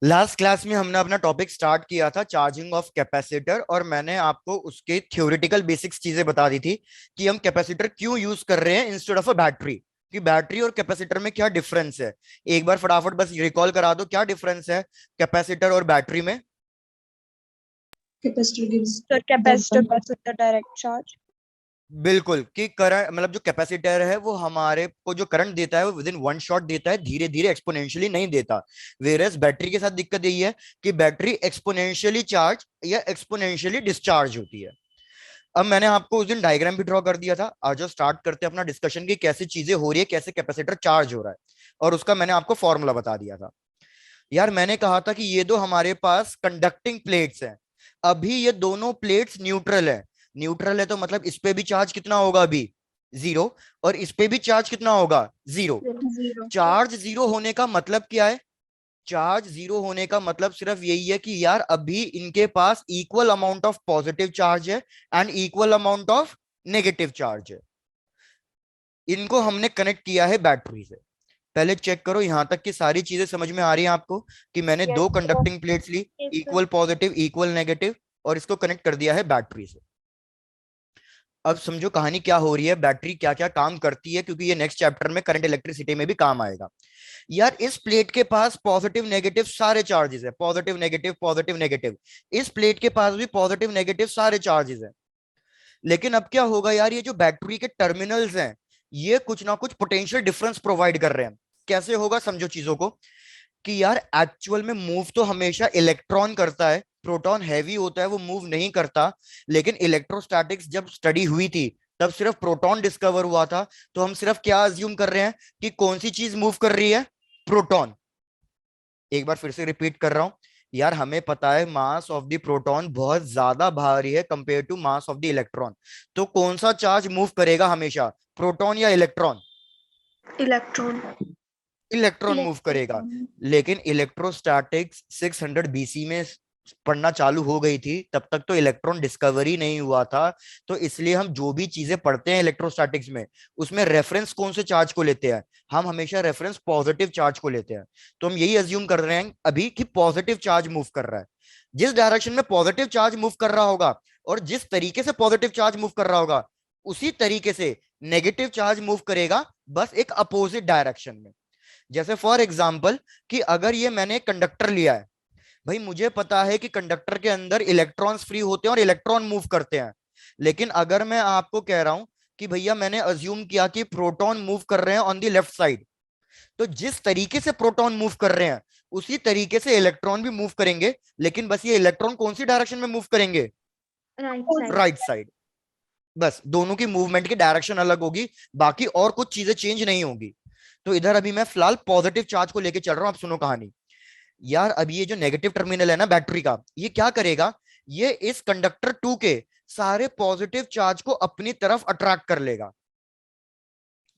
Last class में हमने अपना टॉपिक स्टार्ट किया था चार्जिंग ऑफ कैपेसिटर, और मैंने आपको उसके थ्योरेटिकल बेसिक्स चीजें बता दी थी कि हम कैपेसिटर क्यों यूज कर रहे हैं इंस्टेड ऑफ अ बैटरी, कि बैटरी और कैपेसिटर में क्या डिफरेंस है। एक बार फटाफट बस रिकॉल करा दो क्या डिफरेंस है कैपेसिटर और बैटरी में। Capacitor gives So the capacitor passes the direct charge. बिल्कुल, कि करंट मतलब जो कैपेसिटर है वो हमारे को जो करंट देता है वो विद इन वन शॉट देता है, धीरे धीरे एक्सपोनेंशियली नहीं देता। वेरस बैटरी के साथ दिक्कत यही है कि बैटरी एक्सपोनेंशियली चार्ज या एक्सपोनेंशियली डिस्चार्ज होती है। अब मैंने आपको उस दिन डायग्राम भी ड्रॉ कर दिया था। आज स्टार्ट करते हैं अपना डिस्कशन की कैसे चीजें हो रही है, कैसे कैपेसिटर चार्ज हो रहा है, और उसका मैंने आपको फॉर्मूला बता दिया था। यार मैंने कहा था कि ये दो हमारे पास कंडक्टिंग प्लेट्स हैं। अभी ये दोनों प्लेट्स न्यूट्रल है। न्यूट्रल है तो मतलब इस पे भी चार्ज कितना होगा अभी, जीरो, और इस पे भी चार्ज कितना होगा, जीरो। Zero. चार्ज जीरो होने का मतलब क्या है? चार्ज जीरो होने का मतलब सिर्फ यही है कि यार अभी इनके पास equal amount of positive charge है and equal amount of negative charge है। इनको हमने कनेक्ट किया है बैटरी से। पहले चेक करो यहां तक की सारी चीजें समझ में आ रही हैं आपको, कि मैंने Yes, दो sir. कंडक्टिंग प्लेट्स ली, Yes, sir. Equal positive equal negative, और इसको कनेक्ट कर दिया है बैटरी से। अब समझो कहानी क्या हो रही है, बैटरी क्या क्या काम करती है, क्योंकि ये नेक्स्ट चैप्टर में करंट इलेक्ट्रिसिटी में भी काम आएगा। यार इस प्लेट के पास पॉजिटिव नेगेटिव सारे चार्जेस है, पॉजिटिव नेगेटिव पॉजिटिव नेगेटिव। इस प्लेट के पास भी पॉजिटिव नेगेटिव सारे चार्जेस है। लेकिन अब क्या होगा यार, ये जो बैटरी के टर्मिनल्स हैं ये कुछ ना कुछ पोटेंशियल डिफरेंस प्रोवाइड कर रहे हैं। कैसे होगा समझो चीजों को, कि यार एक्चुअल में मूव तो हमेशा इलेक्ट्रॉन करता है, प्रोटॉन हैवी होता है वो मूव नहीं करता। लेकिन इलेक्ट्रोस्टैटिक्स जब स्टडी हुई थी तब सिर्फ प्रोटॉन डिस्कवर हुआ था। तो हम सिर्फ क्या अज्यूम कर रहे हैं कि कौन सी चीज मूव कर रही है, प्रोटॉन। एक बार फिर से रिपीट कर रहा हूं, यार हमें पता है मास ऑफ द प्रोटॉन बहुत ज्यादा भारी है compare to mass of the electron. तो कौन सा चार्ज मूव करेगा हमेशा, प्रोटॉन या इलेक्ट्रॉन? Electron. इलेक्ट्रॉन मूव करेगा। Electron. लेकिन इलेक्ट्रोस्टैटिक्स 600 बीसी में पढ़ना चालू हो गई थी, तब तक तो इलेक्ट्रॉन डिस्कवरी नहीं हुआ था। तो इसलिए हम जो भी चीजें पढ़ते हैं इलेक्ट्रोस्टैटिक्स में, उसमें रेफरेंस कौन से चार्ज को लेते हैं, हम हमेशा रेफरेंस पॉजिटिव चार्ज को लेते हैं। तो हम यही अज्यूम कर रहे हैं अभी कि पॉजिटिव चार्ज मूव कर रहा है। जिस डायरेक्शन में पॉजिटिव चार्ज मूव कर रहा होगा और जिस तरीके से पॉजिटिव चार्ज मूव कर रहा होगा, उसी तरीके से नेगेटिव चार्ज मूव करेगा, बस एक अपोजिट डायरेक्शन में। जैसे फॉर एग्जाम्पल, कि अगर ये मैंने कंडक्टर लिया है, भाई मुझे पता है कि कंडक्टर के अंदर इलेक्ट्रॉन्स फ्री होते हैं और इलेक्ट्रॉन मूव करते हैं। लेकिन अगर मैं आपको कह रहा हूं कि भैया मैंने अज्यूम किया कि प्रोटॉन मूव कर रहे हैं ऑन द लेफ्ट साइड, तो जिस तरीके से प्रोटॉन मूव कर रहे हैं उसी तरीके से इलेक्ट्रॉन भी मूव करेंगे। लेकिन बस ये इलेक्ट्रॉन कौन सी डायरेक्शन में मूव करेंगे, Right side. Right side. बस दोनों की मूवमेंट की डायरेक्शन अलग होगी, बाकी और कुछ चीजें चेंज नहीं होंगी। तो इधर अभी मैं फिलहाल पॉजिटिव चार्ज को लेके चल रहा हूं, अब सुनो कहानी। यार अब ये जो नेगेटिव टर्मिनल है ना बैटरी का, ये क्या करेगा, ये इस कंडक्टर टू के सारे पॉजिटिव चार्ज को अपनी तरफ अट्रैक्ट कर लेगा।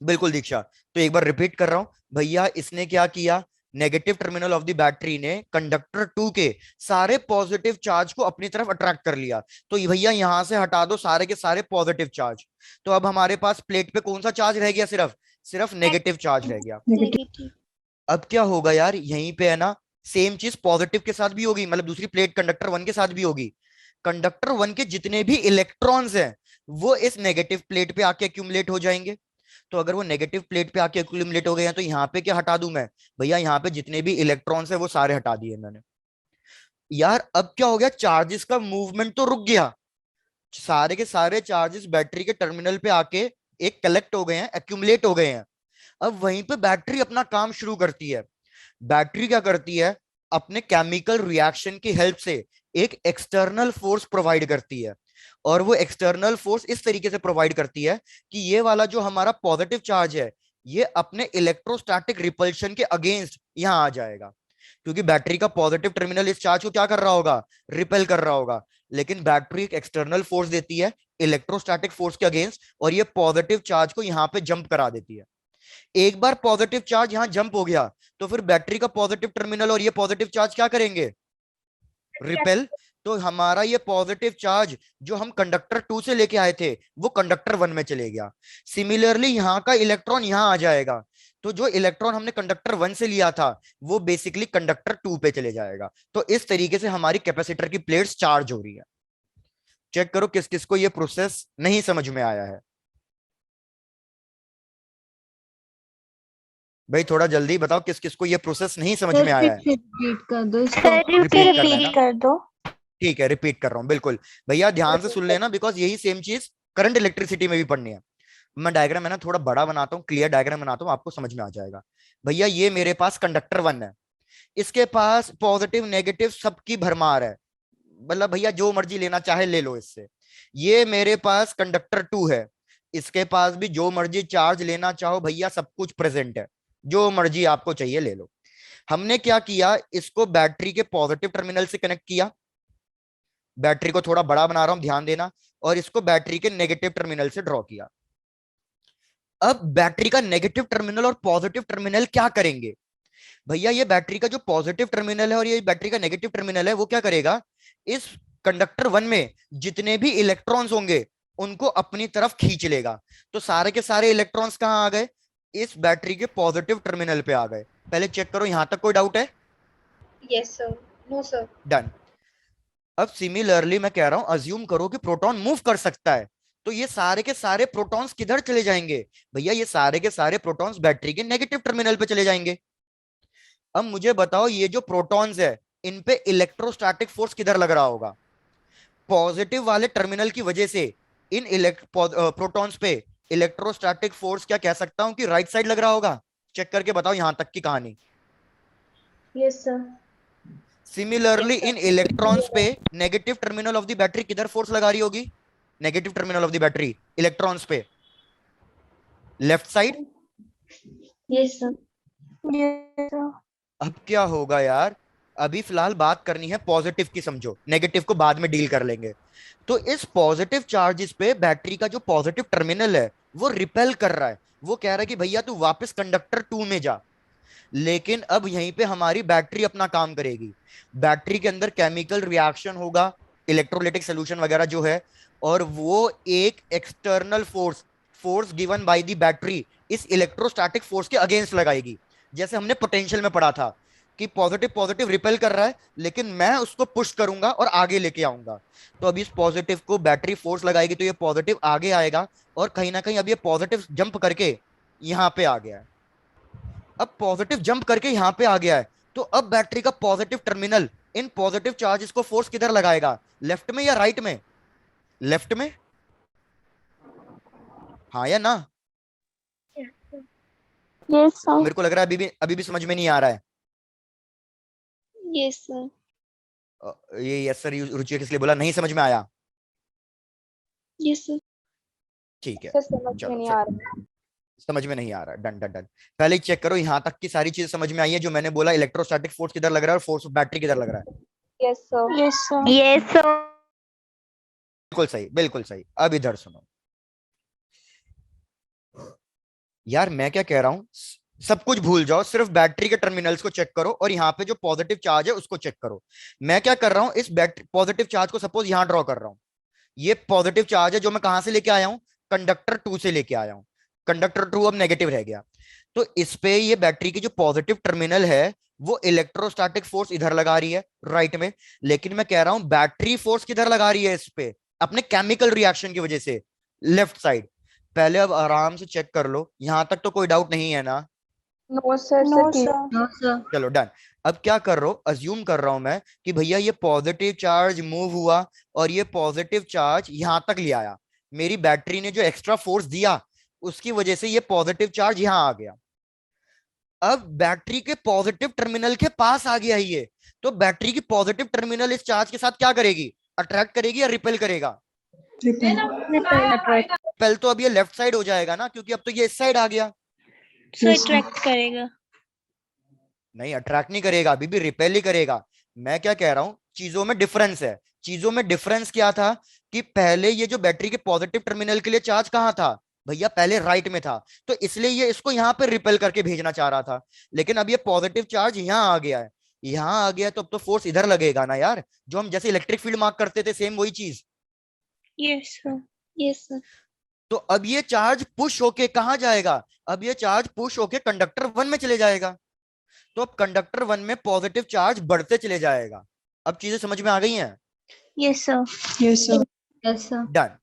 बिल्कुल दीक्षा। तो एक बार रिपीट कर रहा हूं, भैया इसने क्या किया, negative terminal of the battery ने कंडक्टर टू के सारे पॉजिटिव चार्ज को अपनी तरफ अट्रैक्ट कर लिया। तो भैया यहां से हटा दो सारे के सारे पॉजिटिव चार्ज। तो अब हमारे पास प्लेट पे कौन सा चार्ज रह गया, सिर्फ सिर्फ नेगेटिव चार्ज रह गया। negative. Negative. अब क्या होगा यार, यहीं पे है ना, सेम चीज पॉजिटिव के साथ भी होगी, मतलब दूसरी प्लेट कंडक्टर वन के साथ भी होगी। कंडक्टर वन के जितने भी इलेक्ट्रॉन्स हैं वो इस नेगेटिव प्लेट पे आके एक्यूमुलेट हो जाएंगे। तो अगर वो नेगेटिव प्लेट पे आके एक्यूमुलेट हो गए हैं तो यहाँ पे क्या हटा दूं मैं, भैया यहाँ पे जितने भी इलेक्ट्रॉन्स है वो सारे हटा दिए मैंने। यार अब क्या हो गया, चार्जेस का मूवमेंट तो रुक गया, सारे के सारे चार्जेस बैटरी के टर्मिनल पे आके एक कलेक्ट हो गए हैं, एक्यूमुलेट हो गए हैं। अब वहीं पे बैटरी अपना काम शुरू करती है। बैटरी क्या करती है, अपने केमिकल रिएक्शन की हेल्प से एक एक्सटर्नल फोर्स प्रोवाइड करती है। और वो एक्सटर्नल फोर्स इस तरीके से प्रोवाइड करती है कि ये वाला जो हमारा पॉजिटिव चार्ज है ये अपने इलेक्ट्रोस्टैटिक रिपल्शन के अगेंस्ट यहां आ जाएगा। क्योंकि बैटरी का पॉजिटिव टर्मिनल इस चार्ज को क्या कर रहा होगा, रिपेल कर रहा होगा। लेकिन बैटरी एक एक्सटर्नल फोर्स देती है इलेक्ट्रोस्टैटिक फोर्स के अगेंस्ट, और ये पॉजिटिव चार्ज को यहां पे जंप करा देती है। एक बार पॉजिटिव चार्ज यहां जंप हो गया तो फिर बैटरी का पॉजिटिव टर्मिनल और ये पॉजिटिव चार्ज क्या करेंगे, रिपेल। तो हमारा ये पॉजिटिव चार्ज जो हम कंडक्टर 2 से लेके आए थे वो कंडक्टर 1 में चले गया। सिमिलरली यहाँ का इलेक्ट्रॉन यहाँ आ जाएगा, तो जो इलेक्ट्रॉन हमने कंडक्टर 1 से लिया था वो बेसिकली कंडक्टर 2 पे चले जाएगा। तो इस तरीके से हमारी कैपेसिटर की प्लेट्स चार्ज हो रही है। चेक करो किस किस को ये प्रोसेस नहीं समझ में आया है। भाई थोड़ा जल्दी बताओ किस किस को ये प्रोसेस नहीं समझ में आया है। रिपीट कर दो इसको। रिपीट करना है ना? कर दो। ठीक है, रिपीट कर रहा हूँ बिल्कुल। भैया ध्यान से सुन लेना, बिकॉज यही सेम चीज करंट इलेक्ट्रिसिटी में भी पढ़नी है। मैं डायग्राम है ना थोड़ा बड़ा बनाता हूँ, क्लियर डायग्राम बनाता हूँ, आपको समझ में आ जाएगा। भैया ये मेरे पास कंडक्टर 1 है, इसके पास पॉजिटिव नेगेटिव सबकी भरमार है, मतलब भैया जो मर्जी लेना चाहे ले लो इससे। ये मेरे पास कंडक्टर 2 है, इसके पास भी जो मर्जी चार्ज लेना चाहो भैया सब कुछ प्रेजेंट है, जो मर्जी आपको चाहिए ले लो। हमने क्या किया, इसको बैटरी के पॉजिटिव टर्मिनल से कनेक्ट किया, बैटरी को थोड़ा बड़ा बना रहा हूं ध्यान देना, और इसको बैटरी के नेगेटिव टर्मिनल से ड्रॉ किया। अब बैटरी का नेगेटिव टर्मिनल और पॉजिटिव टर्मिनल क्या करेंगे भैया, ये बैटरी का जो पॉजिटिव टर्मिनल है और ये बैटरी का नेगेटिव टर्मिनल है वो क्या करेगा, इस कंडक्टर 1 में जितने भी इलेक्ट्रॉन्स होंगे उनको अपनी तरफ खींच लेगा। तो सारे के सारे इलेक्ट्रॉन्स कहां आ गए, इस बैटरी के पॉजिटिव टर्मिनल पे आ गए। पहले चेक करो यहां तक कोई डाउट है? Yes sir. No sir. Done. अब सिमिलरली मैं कह रहा हूं अज्यूम करो कि प्रोटॉन मूव कर सकता है, तो ये सारे के सारे प्रोटॉन्स किधर चले जाएंगे भैया, ये सारे के सारे प्रोटॉन्स बैटरी के नेगेटिव टर्मिनल पे चले जाएंगे। अब मुझे बताओ ये जो प्रोटॉन्स है इन पे इलेक्ट्रोस्टैटिक फोर्स किधर लग रहा होगा, पॉजिटिव वाले टर्मिनल की वजह से इन प्रोटॉन्स पे इलेक्ट्रोस्टैटिक फोर्स क्या कह सकता हूं कि राइट साइड लग रहा होगा। चेक करके बताओ यहां तक की कहानी। Yes sir. सिमिलरली इन इलेक्ट्रॉन्स पे negative terminal of the battery किधर फोर्स लगा रही होगी, negative terminal of the battery electrons पे left side. Yes sir. Yes sir. अब क्या होगा यार, अभी फिलहाल बात करनी है पॉजिटिव की, समझो नेगेटिव को बाद में डील कर लेंगे। तो इस पॉजिटिव चार्जेस पे बैटरी का जो पॉजिटिव टर्मिनल है वो रिपेल कर रहा है, वो कह रहा है कि भैया तू वापस कंडक्टर 2 में जा। लेकिन अब यहीं पे हमारी बैटरी अपना काम करेगी, बैटरी के अंदर केमिकल रिएक्शन होगा, इलेक्ट्रोलाइटिक सोल्यूशन वगैरह जो है, और वो एक external force, force given by the battery इस इलेक्ट्रोस्टैटिक फोर्स के अगेंस्ट लगाएगी। जैसे हमने पोटेंशियल में पढ़ा था कि पॉजिटिव पॉजिटिव रिपेल कर रहा है लेकिन मैं उसको पुश करूंगा और आगे लेके आऊंगा। तो अब इस पॉजिटिव को बैटरी फोर्स लगाएगी तो ये पॉजिटिव आगे आएगा, और कहीं ना कहीं अब ये पॉजिटिव जंप करके यहां पे आ गया है। अब पॉजिटिव जंप करके यहां पे आ गया है, तो अब बैटरी का positive terminal in positive charges को फोर्स किधर लगाएगा, लेफ्ट में या राइट में, लेफ्ट में, हाँ या ना? Yes sir. मेरे को लग रहा है अभी भी समझ में नहीं आ रहा है। Yes sir. ये यस सर रुचि किस लिए बोला, नहीं समझ में आया? Yes sir. ठीक है, समझ चलो में नहीं आ रहा। समझ में नहीं आ रहा, डन डन डन। पहले चेक करो यहां तक की सारी चीजें समझ में आई है, जो मैंने बोला इलेक्ट्रोस्टैटिक फोर्स किधर लग रहा है और फोर्स ऑफ बैटरी किधर लग रहा है। Yes sir. Yes sir. Yes sir. बिल्कुल सही बिल्कुल सही। अब इधर सुनो यार, मैं क्या कह रहा हूं, सब कुछ भूल जाओ, सिर्फ बैटरी के टर्मिनल्स को चेक करो और यहाँ पे जो पॉजिटिव चार्ज है उसको चेक करो। मैं क्या कर रहा हूं, इस बैटरी पॉजिटिव चार्ज को सपोज यहां ड्रॉ कर रहा हूं, ये पॉजिटिव चार्ज है जो मैं कहां से लेके आया हूं, कंडक्टर 2 से लेके आया हूं। कंडक्टर 2 अब नेगेटिव रह गया, तो इस पे ये बैटरी की जो पॉजिटिव टर्मिनल है वो इलेक्ट्रोस्टैटिक फोर्स इधर लगा रही है राइट में, लेकिन मैं कह रहा हूं बैटरी फोर्स किधर लगा रही है इस पे, अपने केमिकल रिएक्शन की वजह से लेफ्ट साइड। पहले अब आराम से चेक कर लो, यहां तक तो कोई डाउट नहीं है ना? No sir. No sir. No sir. चलो डन। अब क्या कर रहा हूं, अज्यूम कर रहा हूं मैं कि भैया ये पॉजिटिव चार्ज मूव हुआ और ये पॉजिटिव चार्ज यहां तक ले आया, मेरी बैटरी ने जो एक्स्ट्रा फोर्स दिया उसकी वजह से ये पॉजिटिव चार्ज यहां आ गया। अब बैटरी के पॉजिटिव टर्मिनल के पास आ गया ये, तो बैटरी की पॉजिटिव टर्मिनल इस चार्ज के साथ क्या करेगी, अट्रैक्ट करेगी या रिपेल करेगा? रिपेल। तो अब ये लेफ्ट साइड हो जाएगा ना, क्योंकि अब तो ये इस साइड आ गया। सर अट्रैक्ट करेगा। नहीं अट्रैक्ट नहीं करेगा, अभी भी रिपेल ही करेगा। मैं क्या कह रहा हूं, चीजों में डिफरेंस है। चीजों में डिफरेंस क्या था कि पहले ये जो बैटरी के पॉजिटिव टर्मिनल के लिए चार्ज कहां था भैया, पहले राइट में था, तो इसलिए ये इसको यहां पर रिपेल करके भेजना चाह रहा था, लेकिन अब ये पॉजिटिव चार्ज यहां आ गया है, यहाँ आ गया तो अब तो फोर्स इधर लगेगा ना यार, जो हम जैसे इलेक्ट्रिक फील्ड मार्क करते थे सेम वही चीज। Yes sir. Yes sir. तो अब ये चार्ज पुश होके कहाँ जाएगा, अब ये चार्ज पुश होके कंडक्टर वन में चले जाएगा। तो अब कंडक्टर वन में पॉजिटिव चार्ज बढ़ते चले जाएगा। अब चीजें समझ में आ गई हैं? Yes sir. Yes sir. Yes sir. Done.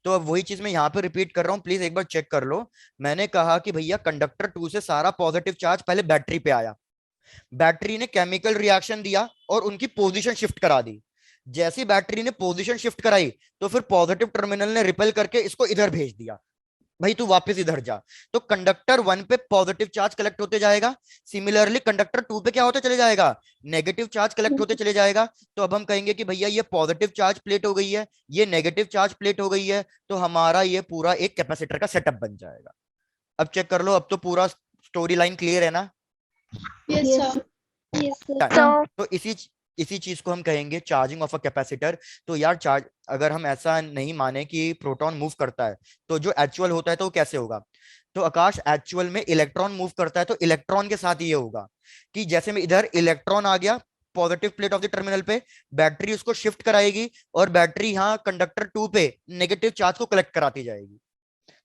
तो अब वही चीज मैं यहाँ पे रिपीट कर रहा हूँ, प्लीज एक बार चेक कर लो। मैंने कहा कि भैया कंडक्टर टू से सारा पॉजिटिव चार्ज पहले बैटरी पे आया, बैटरी ने केमिकल रिएक्शन दिया और उनकी पोजीशन शिफ्ट करा दी। जैसी बैटरी ने पोजीशन शिफ्ट कराई तो फिर पॉजिटिव टर्मिनल ने रिपेल करके इसको इधर भेज दिया, भाई तू वापस इधर जा। तो कंडक्टर वन पे पॉजिटिव चार्ज कलेक्ट होते जाएगा, सिमिलरली कंडक्टर टू पे क्या होते चले जाएगा, नेगेटिव चार्ज कलेक्ट होते चले जाएगा। तो अब हम कहेंगे कि भैया ये पॉजिटिव चार्ज प्लेट हो गई है, ये नेगेटिव चार्ज प्लेट हो गई है, तो हमारा ये पूरा एक कैपेसिटर का सेटअप बन जाएगा। अब चेक कर लो, अब तो पूरा स्टोरी लाइन क्लियर है ना? Yes sir. Yes Done. Sir. तो इसी चीज को हम कहेंगे चार्जिंग ऑफ अ कैपेसिटर। तो यार चार्ज, अगर हम ऐसा नहीं माने कि प्रोटॉन मूव करता है तो जो एक्चुअल होता है तो वो कैसे होगा? तो आकाश एक्चुअल में इलेक्ट्रॉन मूव करता है तो इलेक्ट्रॉन के साथ ये होगा कि जैसे में इधर इलेक्ट्रॉन आ गया positive plate of the terminal पे, बैटरी उसको शिफ्ट कराएगी और बैटरी यहाँ कंडक्टर टू पे नेगेटिव चार्ज को कलेक्ट कराती जाएगी।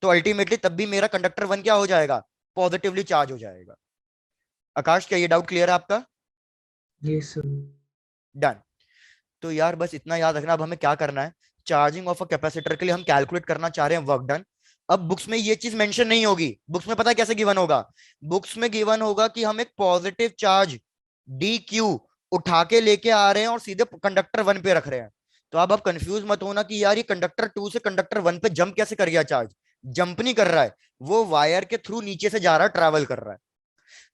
तो अल्टीमेटली तब भी मेरा कंडक्टर वन क्या हो जाएगा, पॉजिटिवली चार्ज हो जाएगा। आकाश क्या ये डाउट क्लियर है आपका? Yes sir. डन। तो यार बस इतना याद रखना, अब हमें क्या करना है, चार्जिंग ऑफ अ कैपेसिटर के लिए हम कैलकुलेट करना चाह रहे हैं वर्क डन। अब बुक्स में ये चीज मेंशन नहीं होगी, बुक्स में पता है कैसे गिवन होगा, बुक्स में गिवन होगा कि हम एक पॉजिटिव चार्ज डी क्यू उठा के लेके आ रहे हैं और सीधे कंडक्टर वन पे रख रहे हैं। तो अब आप कंफ्यूज मत होना कि यार ये कंडक्टर टू से कंडक्टर वन पे जंप कैसे कर गया चार्ज, जंप नहीं कर रहा है, वो वायर के थ्रू नीचे से जा रहा है, ट्रैवल कर रहा है।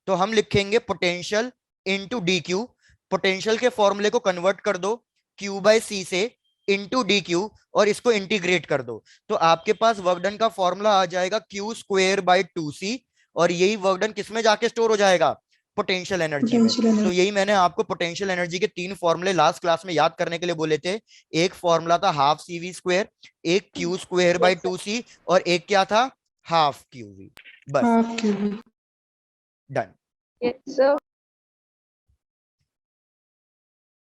तो हम लिखेंगे potential into D Q, potential के फॉर्मूले को कन्वर्ट कर दो क्यू बाय सी से इंटू डी क्यू और इसको इंटीग्रेट कर दो। तो आपके पास वर्क डन का फॉर्मूला आ जाएगा Q square by two C, और यही वर्क डन किसमें जाके स्टोर हो जाएगा, पोटेंशियल एनर्जी में। पोटेंशियल तो एनर्जी। यही मैंने आपको पोटेंशियल एनर्जी के तीन फॉर्मूले लास्ट क्लास में याद करने के लिए बोले थे। एक फॉर्मूला था हाफ सी वी स्क्वेयर, एक Q square by two C, और एक क्या था, हाफ क्यू वी। बस half Q V. Done. Yes sir.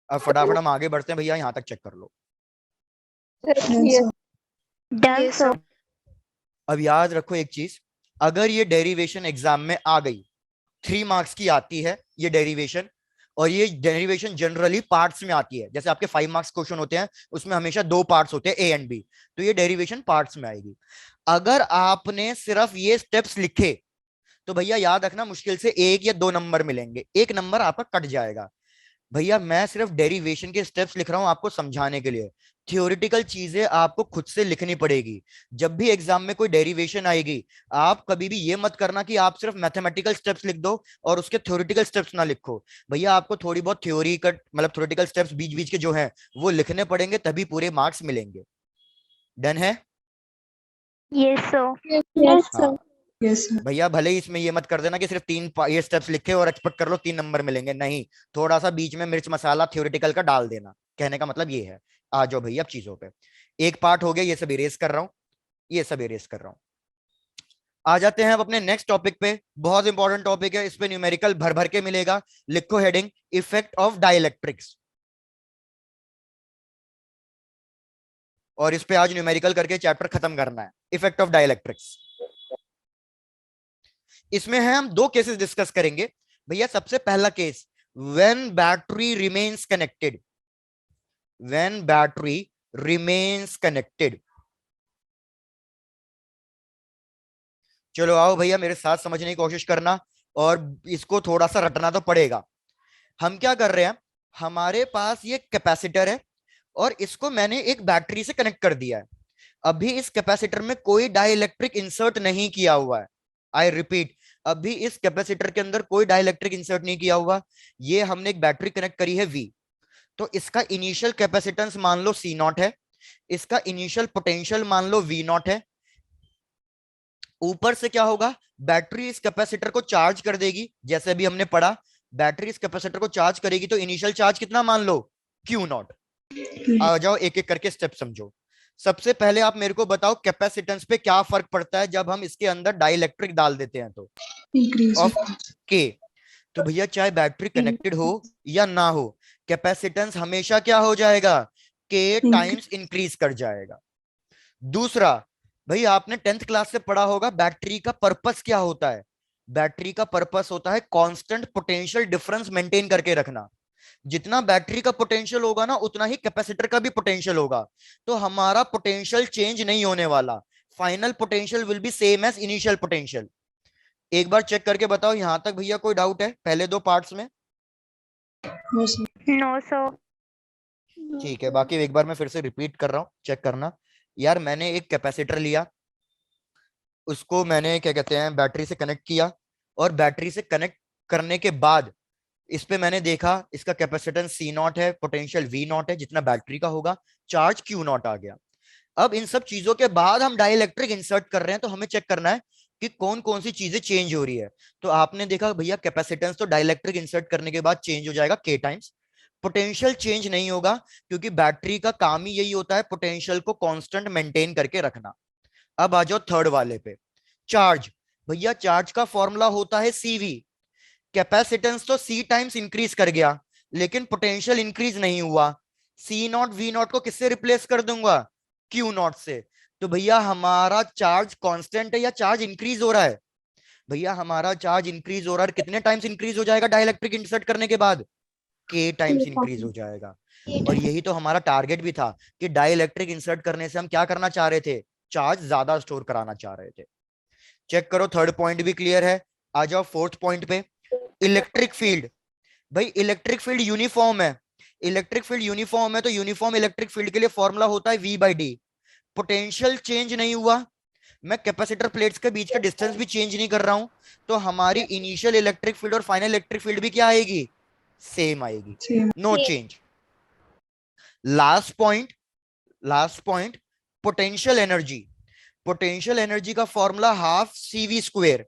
अब फटाफट हम आगे बढ़ते हैं भैया, यहाँ तक चेक कर लो। Done sir. अब याद रखो एक चीज, अगर ये डेरिवेशन एग्जाम में आ गई, 3 मार्क्स की आती है ये डेरिवेशन, और ये डेरिवेशन जनरली पार्ट्स में आती है, जैसे आपके 5 मार्क्स क्वेश्चन होते हैं उसमें हमेशा 2 पार्ट्स होते हैं, ए एंड बी, तो ये डेरिवेशन पार्ट्स में आएगी। अगर आपने सिर्फ ये स्टेप्स लिखे तो भैया याद रखना मुश्किल से 1 या 2 नंबर मिलेंगे, 1 नंबर आपका कट जाएगा। भैया मैं सिर्फ डेरिवेशन के स्टेप्स लिख रहा हूं आपको समझाने के लिए, थियोरिटिकल चीजें आपको खुद से लिखनी पड़ेगी। जब भी एग्जाम में कोई डेरिवेशन आएगी, आप कभी भी ये मत करना कि आप सिर्फ मैथमेटिकल स्टेप्स लिख दो और उसके थ्योरिटिकल स्टेप्स ना लिखो। भैया आपको थोड़ी बहुत थ्योरी का मतलब थ्योरिटिकल स्टेप्स बीच बीच के जो है वो लिखने पड़ेंगे, तभी पूरे मार्क्स मिलेंगे। डन है? Yes sir. यस हाँ सर। Yes sir. भैया, भले ही इसमें ये मत कर देना कि सिर्फ 3 ये स्टेप्स लिखे और एक्सपेक्ट कर लो 3 नंबर मिलेंगे, नहीं, थोड़ा सा बीच में मिर्च मसाला थ्योरेटिकल का डाल देना, कहने का मतलब ये है। आ जाओ भैया अब चीजों पे, एक पार्ट हो गया, ये सब इरेज कर रहा हूं, ये सब इरेज कर रहा हूं। आ जाते हैं अब अपने नेक्स्ट टॉपिक पे, बहुत इंपॉर्टेंट टॉपिक है, इस पे न्यूमेरिकल भर भर के मिलेगा। लिखो हेडिंग, इफेक्ट ऑफ डाइलेक्ट्रिक्स, और इस पे आज न्यूमेरिकल करके चैप्टर खत्म करना है, इफेक्ट ऑफ डाइलेक्ट्रिक्स। इसमें है हम 2 केसेस डिस्कस करेंगे भैया। सबसे पहला case, when battery remains connected, when battery remains connected. चलो आओ भैया मेरे साथ समझने की कोशिश करना, और इसको थोड़ा सा रटना तो पड़ेगा। हम क्या कर रहे हैं, हमारे पास ये कैपेसिटर है और इसको मैंने एक बैटरी से कनेक्ट कर दिया है। अभी इस कैपेसिटर में कोई डाइलेक्ट्रिक इंसर्ट नहीं किया हुआ है, आई रिपीट, अभी इस कैपेसिटर के अंदर कोई डाइलेक्ट्रिक इंसर्ट नहीं किया हुआ। ये हमने एक बैटरी कनेक्ट करी है V, तो इसका इनिशियल कैपेसिटेंस मान लो C नॉट है, इसका इनिशियल पोटेंशियल मान लो V नॉट है। ऊपर से क्या होगा, बैटरी इस कैपेसिटर को चार्ज कर देगी, जैसे अभी हमने पढ़ा, बैटरी इस कैपेसिटर को चार्ज करेगी तो इनिशियल चार्ज कितना मान लो, Q नॉट। आ जाओ एक एक करके स्टेप समझो। सबसे पहले आप मेरे को बताओ कैपेसिटेंस पे क्या फर्क पड़ता है जब हम इसके अंदर डाइलेक्ट्रिक डाल देते हैं तो, इंक्रीज ऑफ K। तो भैया चाहे बैटरी कनेक्टेड हो या ना हो, कैपेसिटेंस हमेशा क्या हो जाएगा, के टाइम्स इंक्रीज कर जाएगा। दूसरा, भाई आपने 10th क्लास से पढ़ा होगा बैटरी का पर्पस क्या होता है। बैटरी का पर्पस होता है कांस्टेंट पोटेंशियल डिफरेंस मेंटेन करके रखना। जितना बैटरी का पोटेंशियल होगा ना, उतना ही कैपेसिटर का भी पोटेंशियल होगा। तो हमारा पोटेंशियल चेंज नहीं होने वाला, final potential will be same as initial potential. एक बार चेक करके बताओ यहां तक भैया कोई डाउट है पहले दो पार्ट्स में? No, sir. No, sir. ठीक है, बाकी एक बार मैं फिर से रिपीट कर रहा हूँ, चेक करना। यार मैंने एक कैपेसिटर लिया, उसको मैंने क्या कहते हैं बैटरी से कनेक्ट किया, और बैटरी से कनेक्ट करने के बाद इस पे मैंने देखा इसका कैपेसिटेंस सी नॉट है, पोटेंशियल वी नॉट है, जितना बैटरी का होगा, चार्ज क्यू नॉट आ गया। अब इन सब चीजों के बाद हम डाइलेक्ट्रिक इंसर्ट कर रहे हैं, तो हमें चेक करना है कि कौन कौन सी चीजें चेंज हो रही है। तो आपने देखा भैया कैपेसिटेंस तो डाइलेक्ट्रिक इंसर्ट करने के बाद चेंज हो जाएगा के टाइम्स। पोटेंशियल चेंज नहीं होगा, क्योंकि बैटरी का काम ही यही होता है पोटेंशियल को कांस्टेंट मेंटेन करके रखना। अब आ जाओ थर्ड वाले पे, चार्ज। भैया चार्ज का फॉर्मूला होता है सीवी। कैपेसिटेंस तो सी टाइम्स इंक्रीज कर गया, लेकिन पोटेंशियल इंक्रीज नहीं हुआ। सी नॉट वी नॉट को किससे रिप्लेस कर दूंगा, क्यू नॉट से। तो भैया हमारा चार्ज कांस्टेंट है या चार्ज इंक्रीज हो रहा है? भैया हमारा चार्ज इंक्रीज हो रहा है। कितने टाइम्स इंक्रीज हो जाएगा डाइलेक्ट्रिक इंसर्ट करने के बाद? के टाइम्स इंक्रीज हो जाएगा। और यही तो हमारा टारगेट भी था कि डाइलेक्ट्रिक इंसर्ट करने से हम क्या करना चाह रहे थे, चार्ज ज्यादा स्टोर कराना चाह रहे थे। चेक करो थर्ड पॉइंट भी क्लियर है। आ जाओ फोर्थ पॉइंट पे, इलेक्ट्रिक फील्ड। भाई इलेक्ट्रिक फील्ड यूनिफॉर्म है, इलेक्ट्रिक फील्ड यूनिफॉर्म है, तो यूनिफॉर्म इलेक्ट्रिक फील्ड के लिए फॉर्मूला होता है V by D. Potential change नहीं हुआ, मैं कैपेसिटर प्लेट्स के बीच का डिस्टेंस भी चेंज नहीं कर रहा हूं, तो हमारी इनिशियल इलेक्ट्रिक फील्ड और फाइनल इलेक्ट्रिक फील्ड भी क्या आएगी, सेम आएगी, Same. No change. Last point, last point, potential energy. Potential energy का फॉर्मूला हाफ CV स्क्वायर।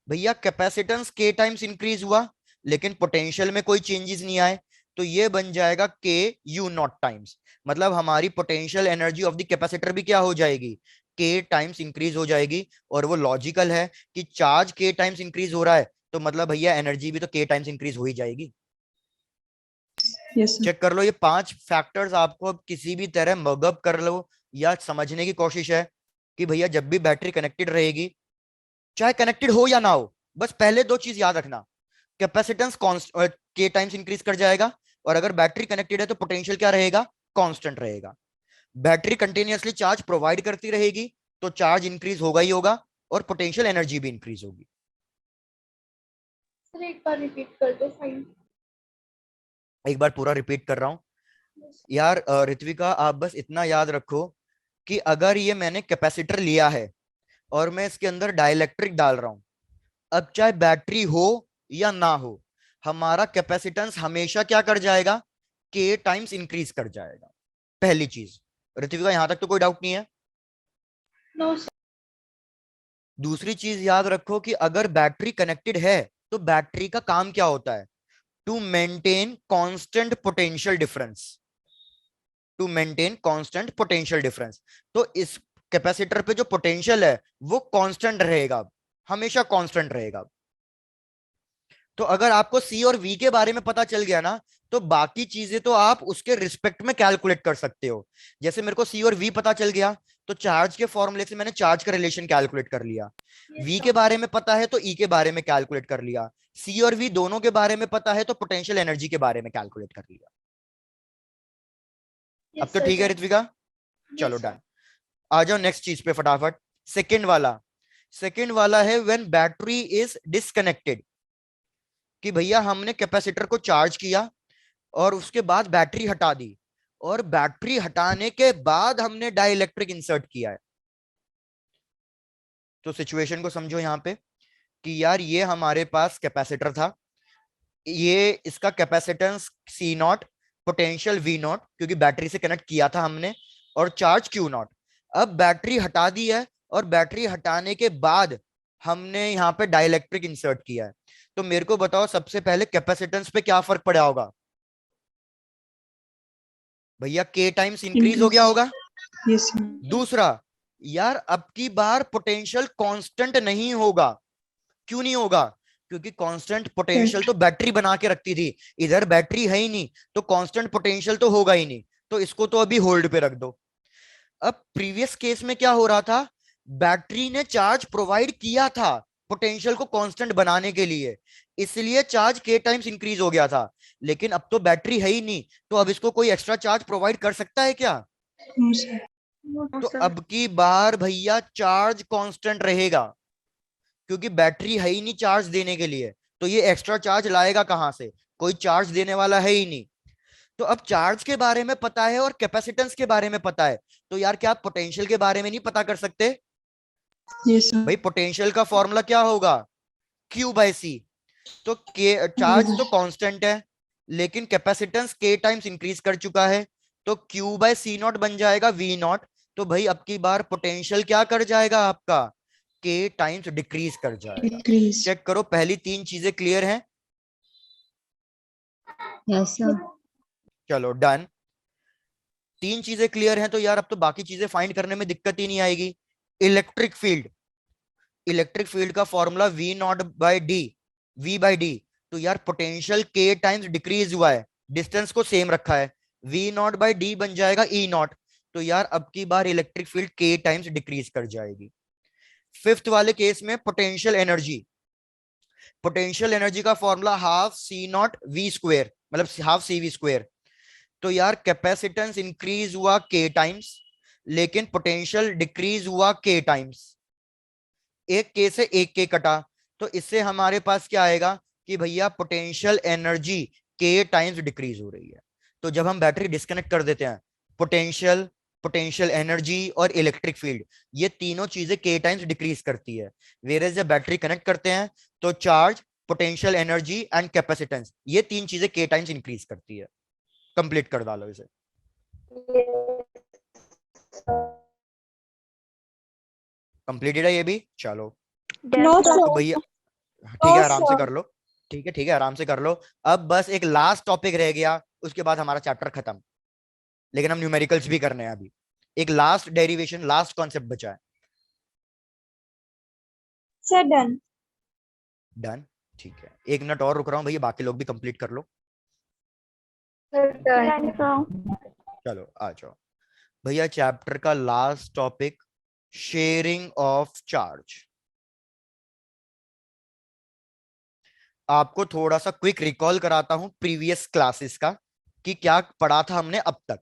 भैया कैपेसिटेंस के टाइम्स इंक्रीज हुआ, लेकिन पोटेंशियल में कोई चेंजेस नहीं आए, तो ये बन जाएगा के यू नॉट टाइम्स। मतलब हमारी potential energy of the capacitor भी क्या हो जाएगी, के टाइम्स इंक्रीज हो जाएगी। और वो लॉजिकल है कि चार्ज के टाइम्स इंक्रीज हो रहा है, तो मतलब भैया एनर्जी भी तो के टाइम्स इंक्रीज हो ही जाएगी। Yes, sir. चेक कर लो, ये 5 फैक्टर्स आपको अब किसी भी तरह मगअप कर लो या समझने की कोशिश है कि भैया जब भी बैटरी कनेक्टेड रहेगी, चाहे कनेक्टेड हो या ना हो, बस पहले दो चीज याद रखना, कैपेसिटेंस के टाइम्स इंक्रीज कर जाएगा, और अगर बैटरी कनेक्टेड है तो पोटेंशियल क्या रहेगा, कांस्टेंट रहेगा। बैटरी कंटिन्यूअसली चार्ज प्रोवाइड करती रहेगी, तो चार्ज इंक्रीज होगा ही होगा, और पोटेंशियल एनर्जी भी इंक्रीज होगी। सर एक बार रिपीट कर दो फाइन। एक बार पूरा रिपीट कर रहा हूं यार। ऋत्विका आप बस इतना याद रखो कि अगर ये मैंने कैपेसिटर लिया है और मैं इसके अंदर डाइलेक्ट्रिक डाल रहा हूं, अब चाहे बैटरी हो या ना हो, हमारा कैपेसिटेंस हमेशा क्या कर जाएगा, के टाइम्स इंक्रीज कर जाएगा। पहली चीज, ऋत्विका यहां तक तो कोई डाउट नहीं है? No sir. दूसरी चीज याद रखो कि अगर बैटरी कनेक्टेड है तो बैटरी का काम क्या होता है, to maintain constant potential difference, to maintain constant potential difference. तो इस कैपेसिटर पे जो पोटेंशियल है वो कांस्टेंट रहेगा, हमेशा कांस्टेंट रहेगा। तो अगर आपको सी और वी के बारे में पता चल गया ना, तो बाकी चीजें तो आप उसके रिस्पेक्ट में कैलकुलेट कर सकते हो। जैसे मेरे को सी और वी पता चल गया, तो चार्ज के फॉर्मूले से मैंने चार्ज का रिलेशन कैलकुलेट कर लिया। वी के बारे में पता है तो ई के बारे में कैलकुलेट कर लिया। सी और वी दोनों के बारे में पता है तो पोटेंशियल एनर्जी के बारे में कैलकुलेट कर लिया। अब तो ठीक है ऋत्विका, चलो डन। आ जाओ नेक्स्ट चीज पे फटाफट। सेकंड वाला, सेकंड वाला है व्हेन बैटरी इज डिस्कनेक्टेड। कि भैया हमने कैपेसिटर को चार्ज किया और उसके बाद बैटरी हटा दी, और बैटरी हटाने के बाद हमने डाइलेक्ट्रिक इंसर्ट किया है। तो सिचुएशन को समझो यहां पे कि यार ये हमारे पास कैपेसिटर था, ये इसका capacitance C not, potential V not क्योंकि बैटरी से कनेक्ट किया था हमने, और चार्ज क्यू नॉट। अब बैटरी हटा दी है, और बैटरी हटाने के बाद हमने यहाँ पे डाइलेक्ट्रिक इंसर्ट किया है। तो मेरे को बताओ सबसे पहले कैपेसिटेंस पे क्या फर्क पड़ा होगा? भैया के टाइम्स इंक्रीज हो गया होगा। Yes, sir. दूसरा, यार अब की बार पोटेंशियल कांस्टेंट नहीं होगा। क्यों नहीं होगा? क्योंकि कांस्टेंट पोटेंशियल तो बैटरी बना के रखती थी, इधर बैटरी है ही नहीं तो कांस्टेंट पोटेंशियल तो होगा ही नहीं, तो इसको तो अभी होल्ड पे रख दो। अब प्रीवियस केस में क्या हो रहा था, बैटरी ने चार्ज प्रोवाइड किया था पोटेंशियल को कांस्टेंट बनाने के लिए, इसलिए चार्ज के टाइम्स इंक्रीज हो गया था। लेकिन अब तो बैटरी है ही नहीं, तो अब इसको कोई एक्स्ट्रा चार्ज प्रोवाइड कर सकता है क्या? No sir. No, तो sir. अब की बार भैया चार्ज कांस्टेंट रहेगा, क्योंकि बैटरी है ही नहीं चार्ज देने के लिए, तो ये एक्स्ट्रा चार्ज लाएगा कहां से, कोई चार्ज देने वाला है ही नहीं। तो अब चार्ज के बारे में पता है और कैपेसिटेंस के बारे में पता है, तो यार क्या आप पोटेंशियल के बारे में नहीं पता कर सकते? Yes sir. भाई पोटेंशियल का फॉर्मूला क्या होगा, Q बाय सी। तो के चार्ज तो कांस्टेंट है, लेकिन कैपेसिटेंस के टाइम्स इंक्रीज कर चुका है, तो Q बाय सी नॉट बन जाएगा V नॉट। तो भाई अब की बार पोटेंशियल क्या कर जाएगा आपका, के टाइम्स डिक्रीज कर जाएगा। डिक्रीज। चेक करो पहली तीन चीजें क्लियर हैं? Yes sir. चलो डन, तीन चीजें क्लियर हैं तो यार अब तो बाकी चीजें फाइंड करने में दिक्कत ही नहीं आएगी। इलेक्ट्रिक फील्ड, इलेक्ट्रिक फील्ड का formula V not by D, V by D. तो यार पोटेंशियल के टाइम्स डिक्रीज हुआ है, डिस्टेंस को सेम रखा है, वी नॉट बाय डी बन जाएगा ई नॉट। तो यार अब की बार इलेक्ट्रिक फील्ड के टाइम्स डिक्रीज कर जाएगी। फिफ्थ वाले केस में पोटेंशियल एनर्जी, पोटेंशियल एनर्जी का formula half C not V square, मतलब हाफ सी वी स्क्वेयर। तो यार कैपेसिटेंस इंक्रीज हुआ के टाइम्स, लेकिन पोटेंशियल डिक्रीज हुआ के टाइम्स, एक के से एक के कटा। तो इससे हमारे पास क्या आएगा कि भैया पोटेंशियल एनर्जी के टाइम्स डिक्रीज हो रही है। तो जब हम बैटरी डिस्कनेक्ट कर देते हैं, पोटेंशियल, पोटेंशियल एनर्जी और इलेक्ट्रिक फील्ड, ये तीनों चीजें के टाइम्स डिक्रीज करती है। वेयर जब बैटरी कनेक्ट करते हैं तो charge, potential energy and capacitance, ये तीन चीजें के टाइम्स इंक्रीज करती है। कंप्लीट कर डालो इसे। कंप्लीटेड है ये भी, चलो। No, तो sir. भैया ठीक है, No, आराम से sir. कर लो, ठीक है ठीक है, आराम से कर लो। अब बस एक लास्ट टॉपिक रह गया, उसके बाद हमारा चैप्टर खत्म। लेकिन हम न्यूमेरिकल्स भी करने हैं अभी, एक लास्ट डेरिवेशन, लास्ट कॉन्सेप्ट बचा है। Sir, done. डन, ठीक है, एक मिनट और रुक रहा हूँ भैया, बाकी लोग भी कंप्लीट कर लो। Sir, done. चलो आ जाओ भैया, चैप्टर का last topic, sharing of charge. आपको थोड़ा सा क्विक रिकॉल कराता हूं प्रीवियस क्लासेस का, कि क्या पढ़ा था हमने अब तक।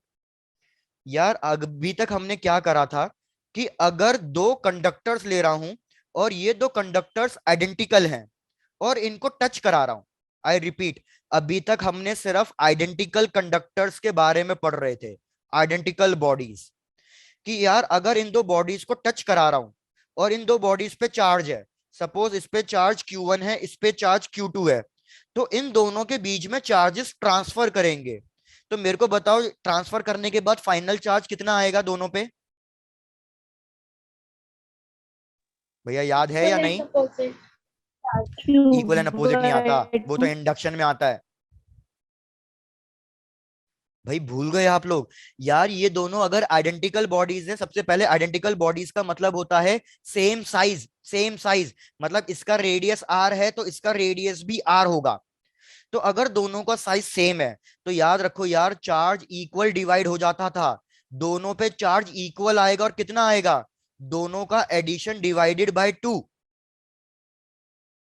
यार अभी तक हमने क्या करा था कि अगर दो कंडक्टर्स ले रहा हूं और ये दो कंडक्टर्स आइडेंटिकल हैं और इनको टच करा रहा हूं, आई रिपीट, अभी तक हमने सिर्फ आइडेंटिकल कंडक्टर्स के बारे में पढ़ रहे थे, आइडेंटिकल बॉडीज, कि यार अगर इन दो बॉडीज को टच करा रहा हूं और इन दो बॉडीज पे चार्ज है, सपोज इस पे चार्ज Q1 है, इस पे चार्ज Q2 है, तो इन दोनों के बीच में चार्जेस ट्रांसफर करेंगे। तो मेरे को बताओ ट्रांसफर करने के बाद फाइनल चार्ज कितना आएगा दोनों पे? भैया याद है या नहीं? इक्वल एंड अपोजिट नहीं आता, वो तो इंडक्शन में आता है। भाई भूल गए आप लोग? यार ये दोनों अगर आइडेंटिकल बॉडीज हैं, सबसे पहले आइडेंटिकल बॉडीज का मतलब होता है सेम साइज, सेम साइज, मतलब इसका रेडियस r है तो इसका रेडियस भी r होगा। तो अगर दोनों का साइज सेम है तो याद रखो यार, चार्ज इक्वल डिवाइड हो जाता था, दोनों पे चार्ज इक्वल आएगा, और कितना आएगा, दोनों का एडिशन डिवाइडेड बाय 2,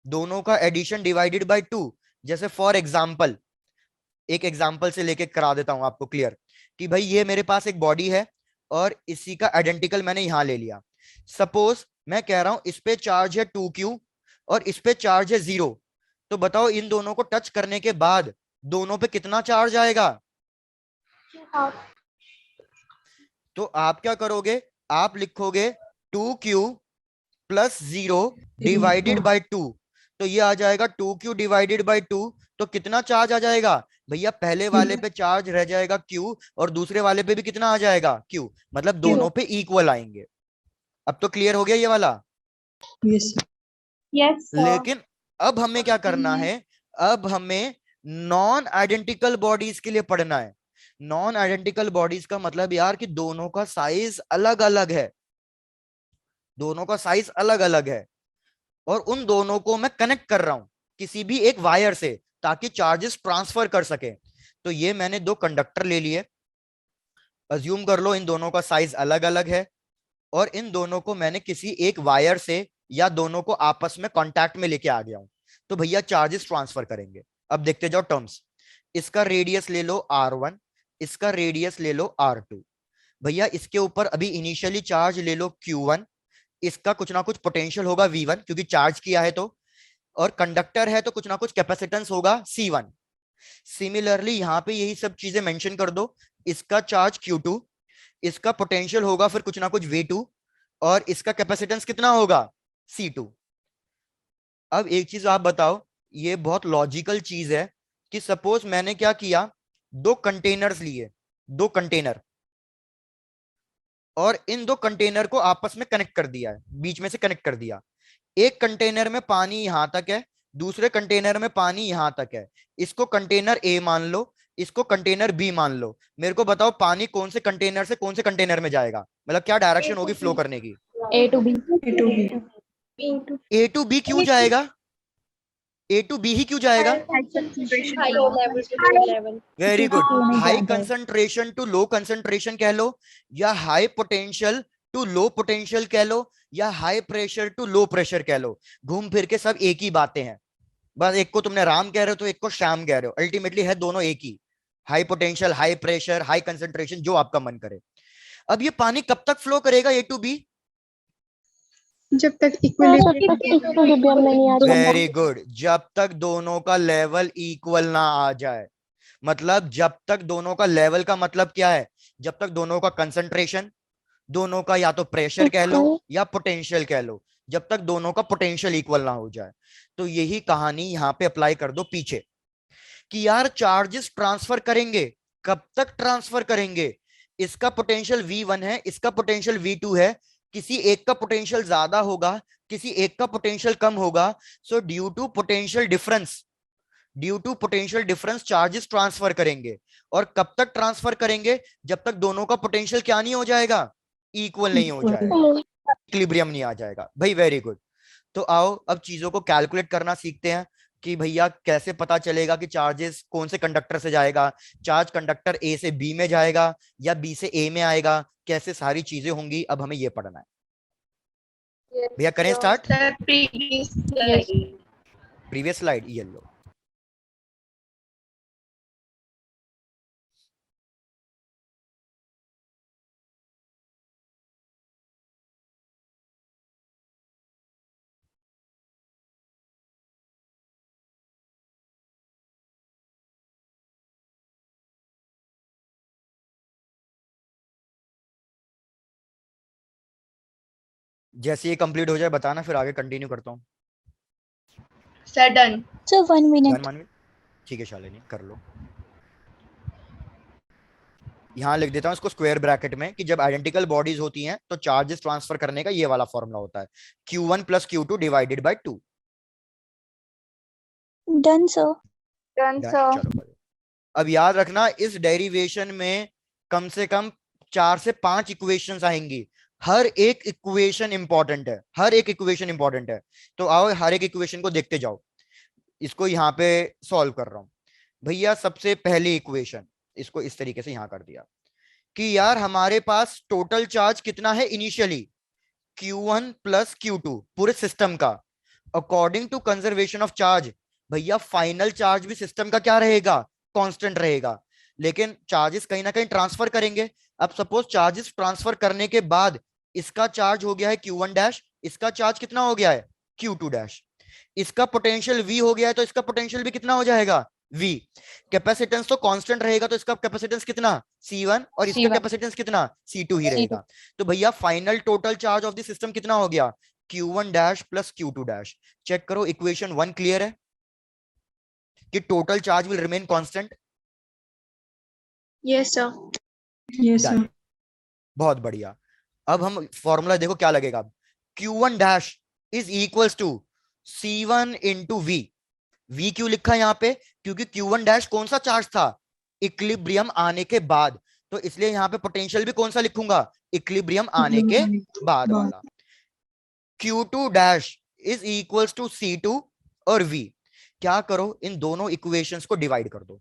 दोनों का एडिशन डिवाइडेड बाय 2। जैसे फॉर एग्जांपल, एक एग्जांपल से लेके करा देता हूं आपको क्लियर, कि भाई ये मेरे पास एक बॉडी है और इसी का आइडेंटिकल मैंने यहां ले लिया। सपोज मैं कह रहा हूं इस पे चार्ज है 2Q और इस पे चार्ज है 0, तो बताओ इन दोनों को टच करने के बाद दोनों पे कितना चार्ज आएगा? तो आप क्या करोगे, आप लिखोगे 2Q प्लस 0 डिवाइडेड बाय 2, तो ये आ जाएगा 2Q डिवाइडेड बाय 2। तो कितना चार्ज आ जाएगा भैया, पहले वाले पे चार्ज रह जाएगा Q और दूसरे वाले पे भी कितना आ जाएगा, Q, मतलब दोनों पे इक्वल आएंगे। अब तो क्लियर हो गया ये वाला? Yes sir. Yes, sir. लेकिन अब हमें क्या करना है, अब हमें नॉन आइडेंटिकल बॉडीज के लिए पढ़ना है। नॉन आइडेंटिकल बॉडीज का मतलब यार कि दोनों का साइज अलग अलग है, दोनों का साइज अलग अलग है, और उन दोनों को मैं कनेक्ट कर रहा हूं किसी भी एक वायर से, ताकि चार्जेस ट्रांसफर कर सके। तो ये मैंने दो कंडक्टर ले लिए, अज्यूम कर लो इन दोनों का साइज अलग अलग है, और इन दोनों को मैंने किसी एक वायर से या दोनों को आपस में कांटेक्ट में लेके आ गया हूं। तो भैया चार्जेस ट्रांसफर करेंगे। अब देखते जाओ टर्म्स। इसका रेडियस ले लो R1, इसका रेडियस ले लो R2। भैया इसके ऊपर अभी इनिशियली चार्ज ले लो Q1, इसका कुछ ना कुछ पोटेंशियल होगा V1 क्योंकि चार्ज किया है तो, और कंडक्टर है तो कुछ ना कुछ कैपेसिटेंस होगा C1। सिमिलरली यहां पे यही सब चीजें मेंशन कर दो। इसका चार्ज Q2, इसका पोटेंशियल होगा फिर कुछ ना कुछ V2, और इसका कैपेसिटेंस कितना होगा C2। अब एक चीज आप बताओ, ये बहुत लॉजिकल चीज है कि सपोज मैंने क्या किया, दो कंटेनर्स लिए, दो कंटेनर, और इन दो कंटेनर को आपस में कनेक्ट कर दिया है, बीच में से कनेक्ट कर दिया। एक कंटेनर में पानी यहां तक है, दूसरे कंटेनर में पानी यहां तक है। इसको कंटेनर ए मान लो, इसको कंटेनर बी मान लो। मेरे को बताओ पानी कौन से कंटेनर से कौन से कंटेनर में जाएगा, मतलब क्या डायरेक्शन होगी फ्लो करने की। A to B. A to B. A to B क्यों जाएगा, ए टू बी ही क्यों जाएगा। High level to low level. Very good. नहीं हाई जाता है। कंसंट्रेशन टू लो कंसंट्रेशन कह लो, या high potential to low potential कह लो, या high pressure to low pressure कह लो, घूम फिर के सब एक ही बातें हैं। बस एक को तुमने राम कह रहे हो तो एक को श्याम कह रहे हो, अल्टीमेटली है दोनों एक ही। High potential, high pressure, high concentration, जो आपका मन करे। अब ये पानी कब तक फ्लो करेगा ए टू बी। जब तक इक्विलिब्रियम Equilibrium में नहीं आ जाता. वेरी गुड, जब तक दोनों का लेवल इक्वल ना आ जाए। मतलब जब तक दोनों का लेवल का मतलब क्या है, जब तक दोनों का कंसंट्रेशन, दोनों का या तो प्रेशर कह लो या पोटेंशियल कह लो, जब तक दोनों का पोटेंशियल इक्वल ना हो जाए। तो यही कहानी यहां पे अप्लाई कर दो पीछे, कि यार चार्जेस ट्रांसफर करेंगे, कब तक ट्रांसफर करेंगे। इसका पोटेंशियल V1 है, इसका पोटेंशियल V2 है, किसी एक का पोटेंशियल ज्यादा होगा, किसी एक का पोटेंशियल कम होगा। So due to potential difference, due to potential difference charges transfer करेंगे। और कब तक ट्रांसफर करेंगे, जब तक दोनों का पोटेंशियल क्या नहीं हो जाएगा, इक्वल नहीं हो जाएगा, इक्विलिब्रियम नहीं आ जाएगा। भाई वेरी गुड। तो आओ अब चीजों को कैलकुलेट करना सीखते हैं कि भैया कैसे पता चलेगा कि चार्जेस कौन से कंडक्टर से जाएगा, चार्ज कंडक्टर ए से बी में जाएगा या बी से ए में आएगा, कैसे सारी चीजें होंगी, अब हमें ये पढ़ना है। भैया करें स्टार्ट। प्रीवियस स्लाइड ये लो। जैसे ये कंप्लीट हो जाए बताना, फिर आगे कंटिन्यू करता हूँ। Sir, done. So 1 minute. Done मानवी, ठीक है शालिनी कर लो। यहां लिख देता हूं इसको स्क्वायर ब्रैकेट में कि जब आइडेंटिकल बॉडीज होती हैं तो चार्जेस ट्रांसफर करने का ये वाला फॉर्मूला होता है, Q1 plus Q2 divided by 2। Done, sir. Done, done, sir. चलो भाई। अब याद रखना इस डेरिवेशन में कम से कम 4 से 5 इक्वेशंस आएंगी। हर एक इक्वेशन इंपॉर्टेंट है, हर एक इक्वेशन इंपॉर्टेंट है। तो आओ हर एक इक्वेशन को देखते जाओ। इसको यहाँ पे सॉल्व कर रहा हूं भैया। सबसे पहली इक्वेशन, इसको इस तरीके से यहां कर दिया कि यार हमारे पास टोटल चार्ज कितना है इनिशियली, Q1 प्लस Q2 पूरे सिस्टम का। According to conservation of charge, भैया फाइनल चार्ज भी सिस्टम का क्या रहेगा, कांस्टेंट रहेगा। लेकिन चार्जेस कहीं ना कहीं ट्रांसफर करेंगे। अब सपोज चार्जेस ट्रांसफर करने के बाद इसका चार्ज हो गया है Q1 डैश, इसका चार्ज कितना हो गया है Q2 डैश, इसका पोटेंशियल V हो गया है तो इसका पोटेंशियल भी कितना हो जाएगा V। कैपेसिटेंस तो कांस्टेंट रहेगा तो इसका कैपेसिटेंस कितना C1, और इसका कैपेसिटेंस कितना C2 ही रहेगा। तो भैया final total charge of the system कितना हो गया Q1 dash plus Q2 dash. Check करो इक्वेशन 1 क्लियर है कि total charge will remain constant. Yes, sir. Yes, sir. बहुत बढ़िया। अब हम फॉर्मूला देखो क्या लगेगा, Q1 dash is equals to C1 into V। V क्यों लिखा यहां पे, क्योंकि Q1 डैश कौन सा चार्ज था, इक्विलिब्रियम आने के बाद, तो इसलिए यहां पे पोटेंशियल भी कौन सा लिखूंगा, इक्विलिब्रियम आने के बाद वाला। Q2 dash is equals to C2 और V। क्या करो, इन दोनों इक्वेशंस को डिवाइड कर दो।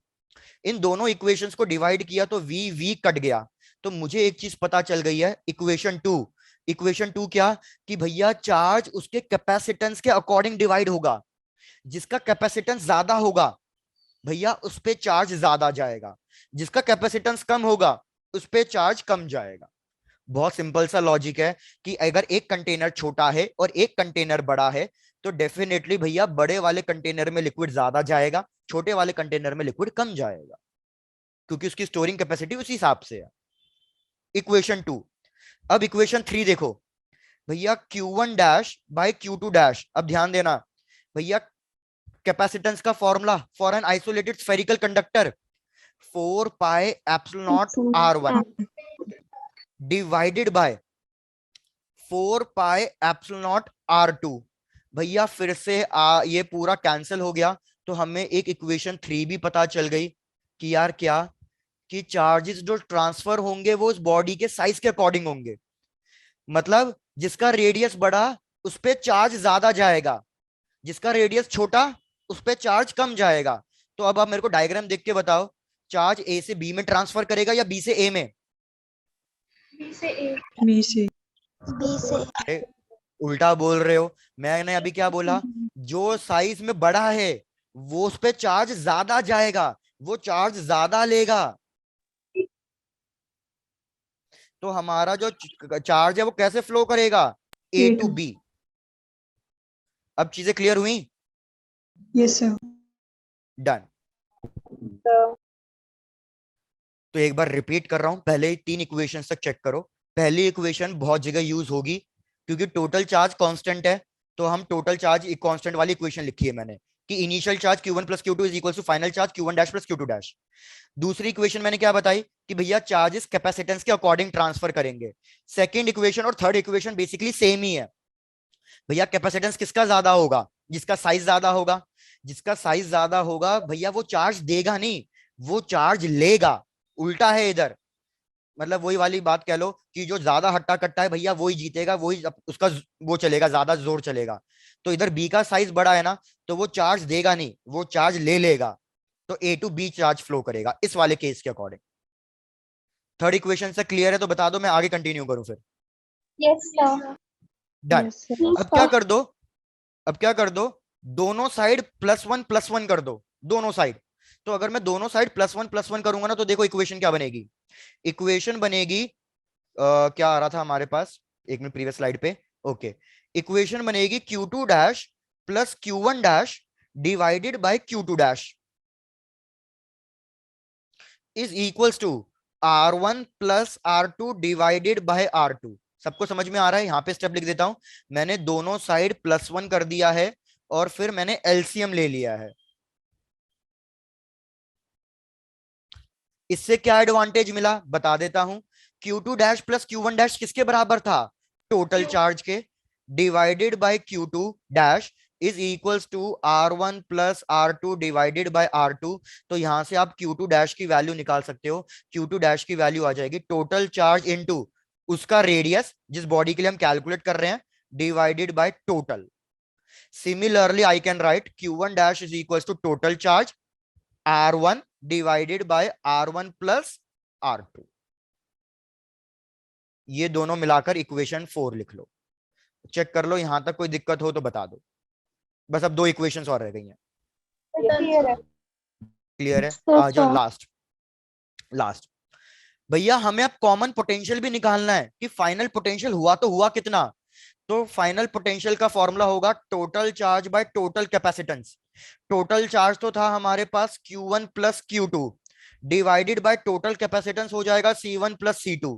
इन दोनों इक्वेशंस को डिवाइड किया तो वी वी कट गया, तो मुझे एक चीज पता चल गई है, इक्वेशन टू क्या, कि भैया चार्ज उसके कैपेसिटेंस के अकॉर्डिंग डिवाइड होगा। जिसका कैपेसिटेंस ज्यादा होगा भैया उस पे चार्ज ज्यादा जाएगा, जिसका कैपेसिटेंस कम होगा उस पे चार्ज कम जाएगा। बहुत सिंपल सा लॉजिक है कि अगर एक कंटेनर छोटा है और एक कंटेनर बड़ा है तो डेफिनेटली भैया बड़े वाले कंटेनर में लिक्विड ज्यादा जाएगा, छोटे वाले कंटेनर में लिक्विड कम जाएगा, क्योंकि उसकी स्टोरिंग कैपेसिटी उसी हिसाब से है। इक्वेशन 2। अब इक्वेशन 3 देखो भैया, Q1 dash by Q2 dash. अब ध्यान देना भैया, कैपेसिटेंस का formula for an isolated spherical conductor 4 pi epsilon not R1 divided bye 4 pi epsilon not R2। भैया फिर से ये पूरा कैंसिल हो गया, तो हमें एक इक्वेशन 3 भी पता चल गई कि यार क्या, कि चार्जेस जो ट्रांसफर होंगे वो उस बॉडी के साइज के अकॉर्डिंग होंगे। मतलब जिसका रेडियस बड़ा उस पे चार्ज ज्यादा जाएगा, जिसका रेडियस छोटा उस पे चार्ज कम जाएगा। तो अब आप मेरे को डायग्राम देख के बताओ, चार्ज ए से बी में ट्रांसफर करेगा या बी से ए में? B से A. बी से अरे, उल्टा बोल रहे हो। मैंने अभी क्या बोला, जो साइज में बड़ा है वो उस पे चार्ज ज्यादा जाएगा, वो चार्ज ज्यादा लेगा। तो हमारा जो चार्ज है वो कैसे फ्लो करेगा, ए टू बी। अब चीजें क्लियर हुई? Yes sir. डन। तो एक बार रिपीट कर रहा हूं, पहले 3 इक्वेशन तक चेक करो। पहली इक्वेशन बहुत जगह यूज होगी क्योंकि टोटल चार्ज कांस्टेंट है, तो हम टोटल चार्ज कांस्टेंट वाली इक्वेशन लिखी है मैंने कि initial charge Q1 plus Q2 is equal to final charge Q1 dash plus Q2 dash. दूसरी इक्वेशन मैंने क्या बताई कि भैया चार्जेस कैपेसिटेंस के अकॉर्डिंग ट्रांसफर करेंगे। सेकंड इक्वेशन और थर्ड इक्वेशन बेसिकली सेम ही है। भैया कैपेसिटेंस किसका ज्यादा होगा, जिसका साइज ज्यादा होगा। जिसका साइज ज्यादा होगा भैया वो चार्ज देगा नहीं, वो चार्ज लेगा। उल्टा है इधर, मतलब वही वाली बात कह लो कि जो ज्यादा हट्टा कट्टा है भैया वही जीतेगा, वही उसका वो चलेगा, ज्यादा जोर चलेगा। तो इधर बी का साइज बड़ा है ना, तो वो चार्ज देगा नहीं, वो चार्ज ले लेगा। तो ए टू बी चार्ज फ्लो करेगा इस वाले केस के अकॉर्डिंग। थर्ड इक्वेशन से क्लियर है तो बता दो, मैं आगे कंटिन्यू करूं फिर। Yes, sir. Done. Yes sir. अब क्या कर दो, अब क्या कर दो, दोनों साइड प्लस वन कर दो, दोनों साइड। तो अगर मैं दोनों साइड प्लस वन करूंगा ना, तो देखो इक्वेशन क्या बनेगी। इक्वेशन बनेगी क्या आ रहा था हमारे पास, एक मिनट प्रीवियस स्लाइड पे। ओके, इक्वेशन बनेगी Q2 dash plus Q1 dash divided by Q2 dash is equals to R1 plus R2 divided by R2। सबको समझ में आ रहा है? यहां पे स्टेप लिख देता हूं, मैंने दोनों साइड +1 कर दिया है और फिर मैंने एलसीएम ले लिया है। इससे क्या एडवांटेज मिला बता देता हूं। Q2 dash plus Q1 dash किसके बराबर था, टोटल चार्ज के, divided by Q2 dash is equals to R1 plus R2 divided by R2। तो यहां से आप Q2 डैश की वैल्यू निकाल सकते हो। Q2 डैश की वैल्यू आ जाएगी टोटल चार्ज इनटू उसका रेडियस जिस बॉडी के लिए हम कैलकुलेट कर रहे हैं, divided by total. Similarly I can write Q1 dash is equals to total charge R1 divided by R1 plus R2। ये दोनों मिलाकर इक्वेशन 4 लिख लो। चेक कर लो, यहां तक कोई दिक्कत हो तो बता दो। बस अब 2 इक्वेशंस और रह गई हैं। Clear है. क्लियर है? आ जाओ लास्ट। लास्ट भैया, हमें अब कॉमन पोटेंशियल भी निकालना है कि फाइनल पोटेंशियल हुआ तो हुआ कितना। तो फाइनल पोटेंशियल का फॉर्मूला होगा total charge by total capacitance. Total charge तो था हमारे पास Q1 plus Q2 divided by total capacitance हो जाएगा C1 प्लस C2।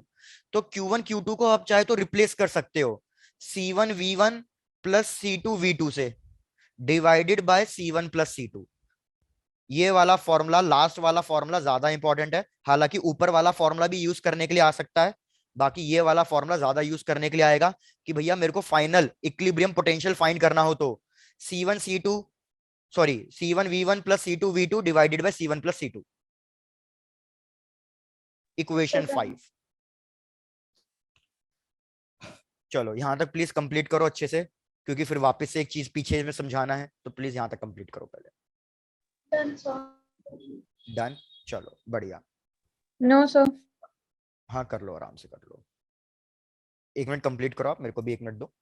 तो Q1 Q2 को आप चाहे तो रिप्लेस कर सकते हो C1 V1 plus C2 V2 से, divided by C1 plus C2। ये वाला फॉर्मूला, लास्ट वाला फॉर्मूला ज्यादा इंपॉर्टेंट है। हालांकि ऊपर वाला फॉर्मूला भी यूज करने के लिए आ सकता है, बाकी ये वाला फॉर्मूला ज्यादा यूज करने के लिए आएगा कि भैया मेरे को फाइनल इक्विलिब्रियम पोटेंशियल फाइंड करना हो तो C1 C2 sorry C1 V1 plus C2 V2 divided by C1 plus C2। Equation 5। चलो यहां तक प्लीज कंप्लीट करो अच्छे से, क्योंकि फिर वापस से एक चीज पीछे में समझाना है, तो प्लीज यहां तक कंप्लीट करो पहले। Done, sir. डन, चलो बढ़िया। No, sir. हाँ कर लो, आराम से कर लो। 1 मिनट कंप्लीट करो आप, मेरे को भी 1 मिनट दो।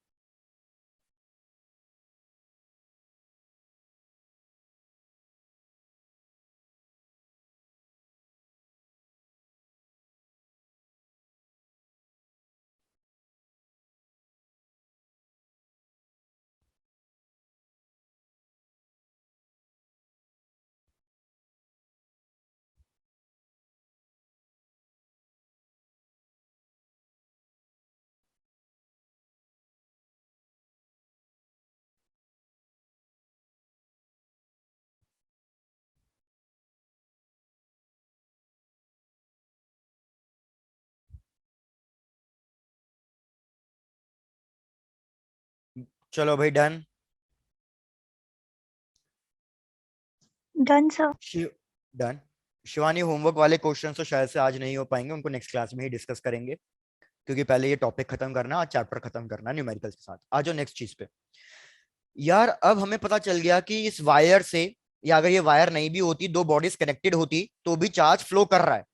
चलो भाई done. Done, sir. Shiv done. Shivani, homework वाले क्वेश्चन तो शायद से आज नहीं हो पाएंगे, उनको नेक्स्ट क्लास में ही डिस्कस करेंगे, क्योंकि पहले ये टॉपिक खत्म करना, आज चैप्टर खत्म करना न्यूमेरिकल्स के साथ। आ जाओ नेक्स्ट चीज पे। यार अब हमें पता चल गया कि इस वायर से, या अगर ये वायर नहीं भी होती, दो बॉडीज कनेक्टेड होती, तो भी चार्ज फ्लो कर रहा है।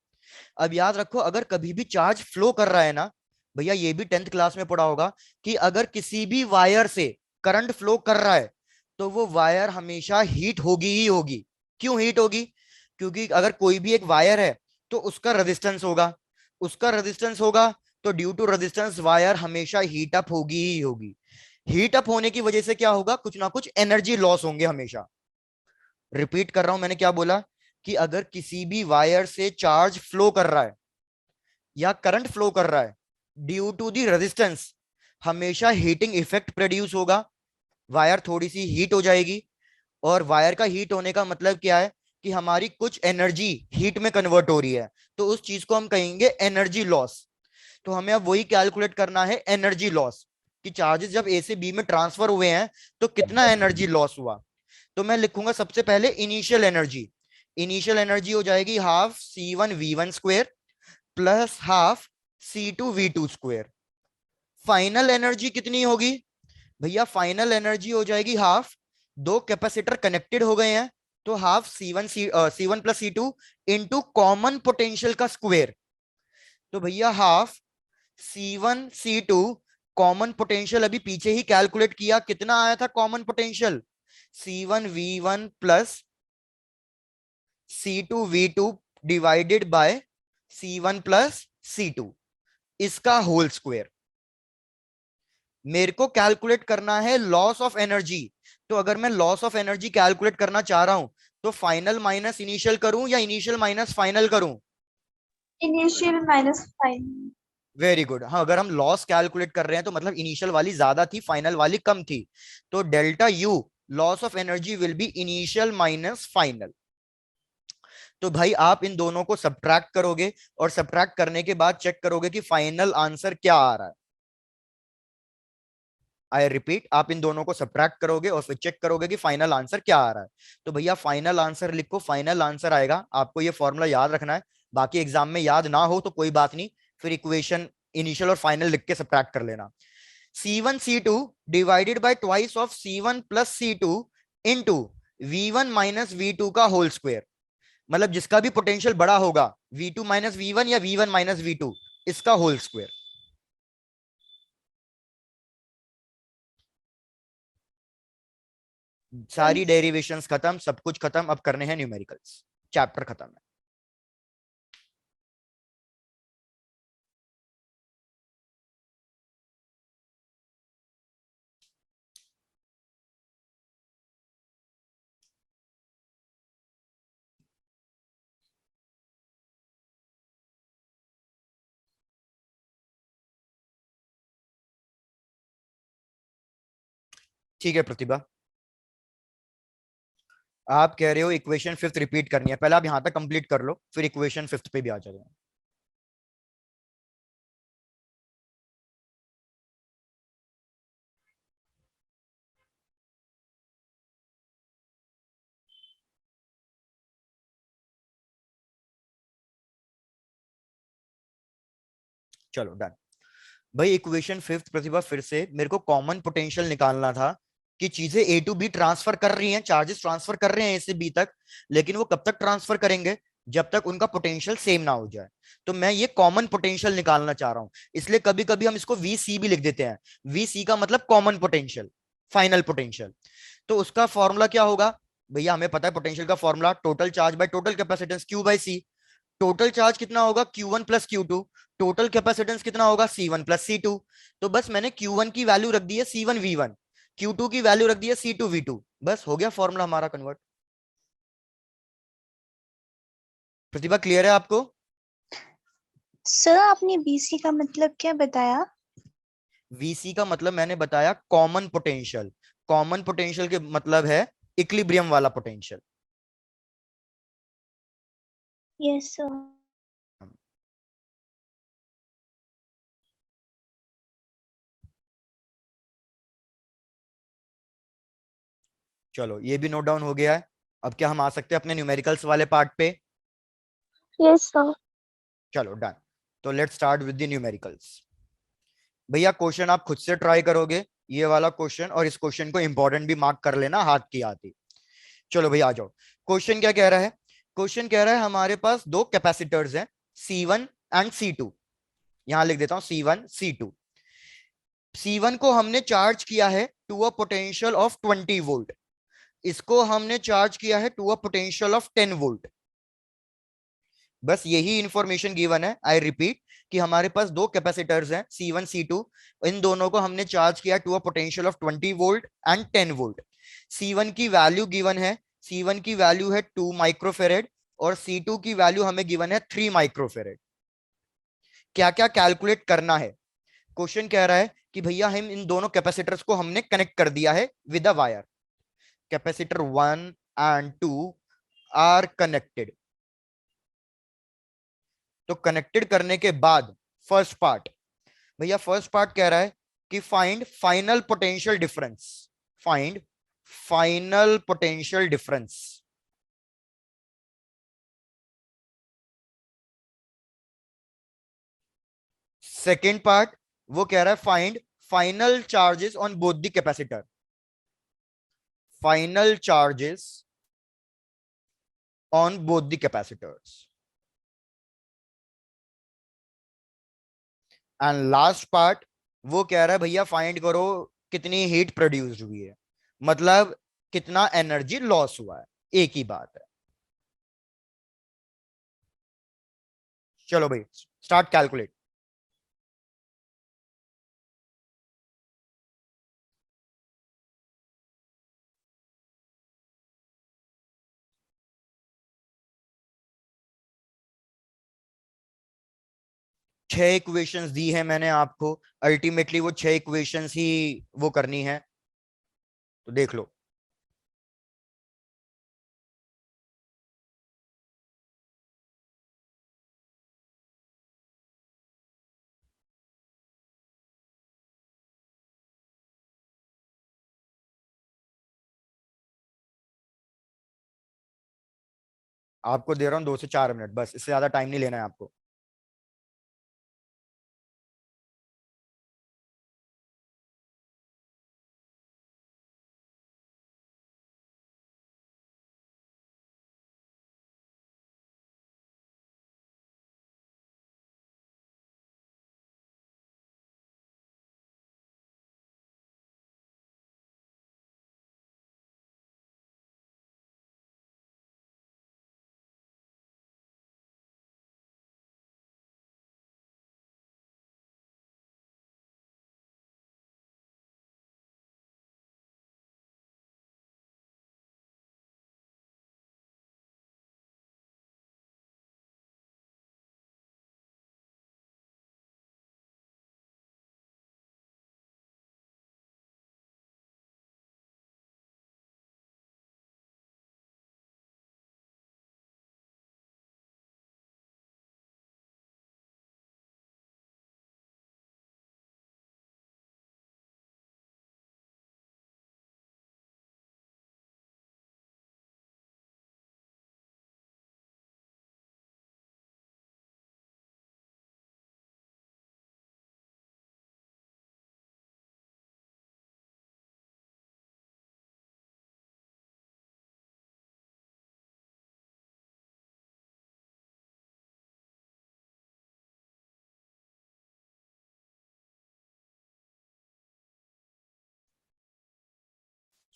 अब याद रखो, अगर कभी भी चार्ज फ्लो कर रहा है ना, भैया ये भी 10th क्लास में पढ़ा होगा, कि अगर किसी भी वायर से करंट फ्लो कर रहा है तो वो वायर हमेशा हीट होगी ही होगी। क्यों हीट होगी? क्योंकि अगर कोई भी एक वायर है तो उसका रेजिस्टेंस होगा, उसका रेजिस्टेंस होगा, तो ड्यू टू रेजिस्टेंस वायर हमेशा हीट अप होगी ही होगी। हीट अप होने की वजह से क्या होगा? कुछ ना कुछ एनर्जी लॉस होंगे हमेशा। रिपीट कर रहा हूं, मैंने क्या बोला? कि अगर किसी भी वायर से चार्ज फ्लो कर रहा है या करंट फ्लो कर रहा है, ड्यू टू दी रेजिस्टेंस हमेशा हीटिंग इफेक्ट प्रोड्यूस होगा, वायर थोड़ी सी हीट हो जाएगी। और वायर का हीट होने का मतलब क्या है? कि हमारी कुछ एनर्जी हीट में कन्वर्ट हो रही है, तो उस चीज को हम कहेंगे एनर्जी लॉस। तो हमें अब वही कैलकुलेट करना है, एनर्जी लॉस, कि चार्जेस जब ए से बी में ट्रांसफर हुए हैं तो कितना एनर्जी लॉस हुआ। तो मैं लिखूंगा सबसे पहले इनिशियल एनर्जी। इनिशियल एनर्जी हो जाएगी half C1V1 square plus half C2V2 square. Final energy कितनी होगी? भैया फाइनल एनर्जी हो जाएगी हाफ, दो कैपेसिटर कनेक्टेड हो गए हैं, तो half C1 plus C2 into common potential का स्क्वायर। तो भैया half C1 C2, common potential अभी पीछे ही कैलकुलेट किया, कितना आया था common potential? C1V1 plus C2V2 divided by C1 plus C2, इसका होल स्क्वायर। मेरे को कैलकुलेट करना है लॉस ऑफ एनर्जी। तो अगर मैं लॉस ऑफ एनर्जी कैलकुलेट करना चाह रहा हूं, तो फाइनल माइनस इनिशियल करूं या इनिशियल माइनस फाइनल करूं? Initial minus final. Very good. हाँ, अगर हम लॉस कैलकुलेट कर रहे हैं तो मतलब इनिशियल वाली ज्यादा थी, फाइनल वाली कम थी, तो delta U, loss of energy, will be initial minus final. तो भाई आप इन दोनों को सब्ट्रैक्ट करोगे, और सब्ट्रैक्ट करने के बाद चेक करोगे कि फाइनल आंसर क्या आ रहा है। आई रिपीट, आप इन दोनों को सब्ट्रैक्ट करोगे और फिर चेक करोगे कि फाइनल आंसर क्या आ रहा है। तो भैया फाइनल आंसर लिखो, फाइनल आंसर आएगा, आपको ये फॉर्मूला याद रखना है, बाकी एग्जाम में याद ना हो तो कोई बात नहीं, फिर इक्वेशन इनिशियल और फाइनल लिख के सब्ट्रैक्ट कर लेना। C1 C2 divided by twice of C1 plus C2 into V1 minus V2 का होल स्क्वायर। मतलब जिसका भी पोटेंशियल बड़ा होगा, V2 माइनस V1 या V1 माइनस V2, इसका होल स्क्वायर। सारी Yes. डेरिवेशंस खत्म, सब कुछ खत्म, अब करने हैं न्यूमेरिकल्स, चैप्टर खत्म है। ठीक है प्रतिभा, आप कह रहे हो इक्वेशन फिफ्थ रिपीट करनी है, पहले आप यहां तक कंप्लीट कर लो, फिर इक्वेशन फिफ्थ पे भी आ जाओ। चलो डन। भाई इक्वेशन फिफ्थ प्रतिभा, फिर से मेरे को कॉमन पोटेंशियल निकालना था, कि चीजें ए टू बी ट्रांसफर कर रही हैं, चार्जेस ट्रांसफर कर रहे हैं ए से बी तक, लेकिन वो कब तक ट्रांसफर करेंगे, जब तक उनका पोटेंशियल सेम ना हो जाए। तो मैं ये कॉमन पोटेंशियल निकालना चाह रहा हूं, इसलिए कभी कभी हम इसको वी सी भी लिख देते हैं। वी सी का मतलब कॉमन पोटेंशियल, फाइनल पोटेंशियल। तो उसका फॉर्मूला क्या होगा भैया, हमें पता है पोटेंशियल का formula total charge by total capacitance Q by C. Total charge कितना होगा Q1 plus Q2, total capacitance कितना होगा C1 प्लस C2। तो बस मैंने Q1 की वैल्यू रख दी है C1V1, Q2 की वैल्यू रख दी है C2V2, बस हो गया फॉर्मूला हमारा कन्वर्ट। प्रतिभा क्लियर है आपको? सर आपने बीसी का मतलब क्या बताया? वीसी का मतलब मैंने बताया कॉमन पोटेंशियल। कॉमन पोटेंशियल के मतलब है इक्विलिब्रियम वाला पोटेंशियल। Yes sir. चलो ये भी नोट डाउन हो गया है। अब क्या हम आ सकते हैं अपने न्यूमेरिकल्स वाले पार्ट पे? Yes sir. चलो डन। तो let's start with the numericals. भैया क्वेश्चन आप खुद से ट्राई करोगे ये वाला क्वेश्चन, और इस क्वेश्चन को इंपॉर्टेंट भी मार्क कर लेना हाथ की आती। चलो भैया आ जाओ। क्वेश्चन क्या कह रहा है? क्वेश्चन कह रहा है हमारे पास दो कैपेसिटर्स हैं C1 एंड C2। यहां लिख देता हूं C1 C2। C1 को हमने चार्ज किया है to a potential of 20 volt, इसको हमने चार्ज किया है to a potential of 10 volt. बस यही इंफॉर्मेशन गिवन है, आई रिपीट, कि हमारे पास दो कैपेसिटर्स हैं C1 C2, इन दोनों को हमने चार्ज किया to a potential of 20 volt and 10 volt. C1 की वैल्यू गिवन है, C1 की वैल्यू है 2 माइक्रोफेरेड, और C2 की वैल्यू हमें गिवन है 3 माइक्रोफेरेड। क्या क्या कैलकुलेट करना है? क्वेश्चन कह रहा है कि भैया हम इन दोनों कैपेसिटर्स को हमने कनेक्ट कर दिया है with a wire. Capacitor 1 and 2 are connected. तो कनेक्टेड करने के बाद फर्स्ट पार्ट, भैया फर्स्ट पार्ट कह रहा है कि find final potential difference. Find final potential difference. Second part वो कह रहा है find final charges on both the capacitor. Final charges on both the capacitors. And last part वो कह रहा है भैया फाइंड करो कितनी हीट प्रोड्यूस हुई है, मतलब कितना एनर्जी लॉस हुआ है। एक ही बात है। चलो भाई स्टार्ट कैलकुलेट। छह इक्वेशंस दी है मैंने आपको, अल्टीमेटली वो छह इक्वेशंस ही वो करनी है, तो देख लो। आपको दे रहा हूँ 2 से 4 मिनट, बस इससे ज्यादा टाइम नहीं लेना है आपको।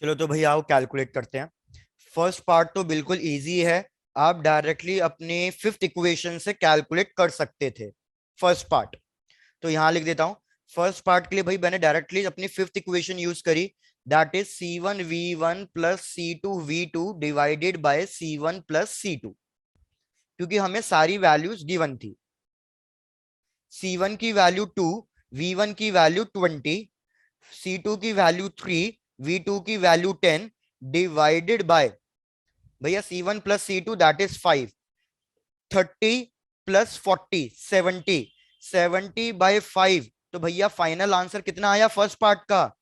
चलो तो भैया आओ कैलकुलेट करते हैं। फर्स्ट पार्ट तो बिल्कुल इजी है, आप डायरेक्टली अपने फिफ्थ इक्वेशन से कैलकुलेट कर सकते थे फर्स्ट पार्ट। तो यहां लिख देता हूं। फर्स्ट पार्ट के लिए भाई मैंने डायरेक्टली अपनी फिफ्थ इक्वेशन यूज करी, that is C1V1 plus C2V2 divided by C1 plus C2, क्योंकि हमें सारी वैल्यूज गिवन थी। C1 की वैल्यू 2, V1 की वैल्यू 20, C2 की वैल्यू 3, V2 की वैल्यू 10 डिवाइडेड बाय भैया C1 plus C2 that is 5, 30 plus 40 70, 70/5। तो भैया फाइनल आंसर कितना आया फर्स्ट पार्ट का?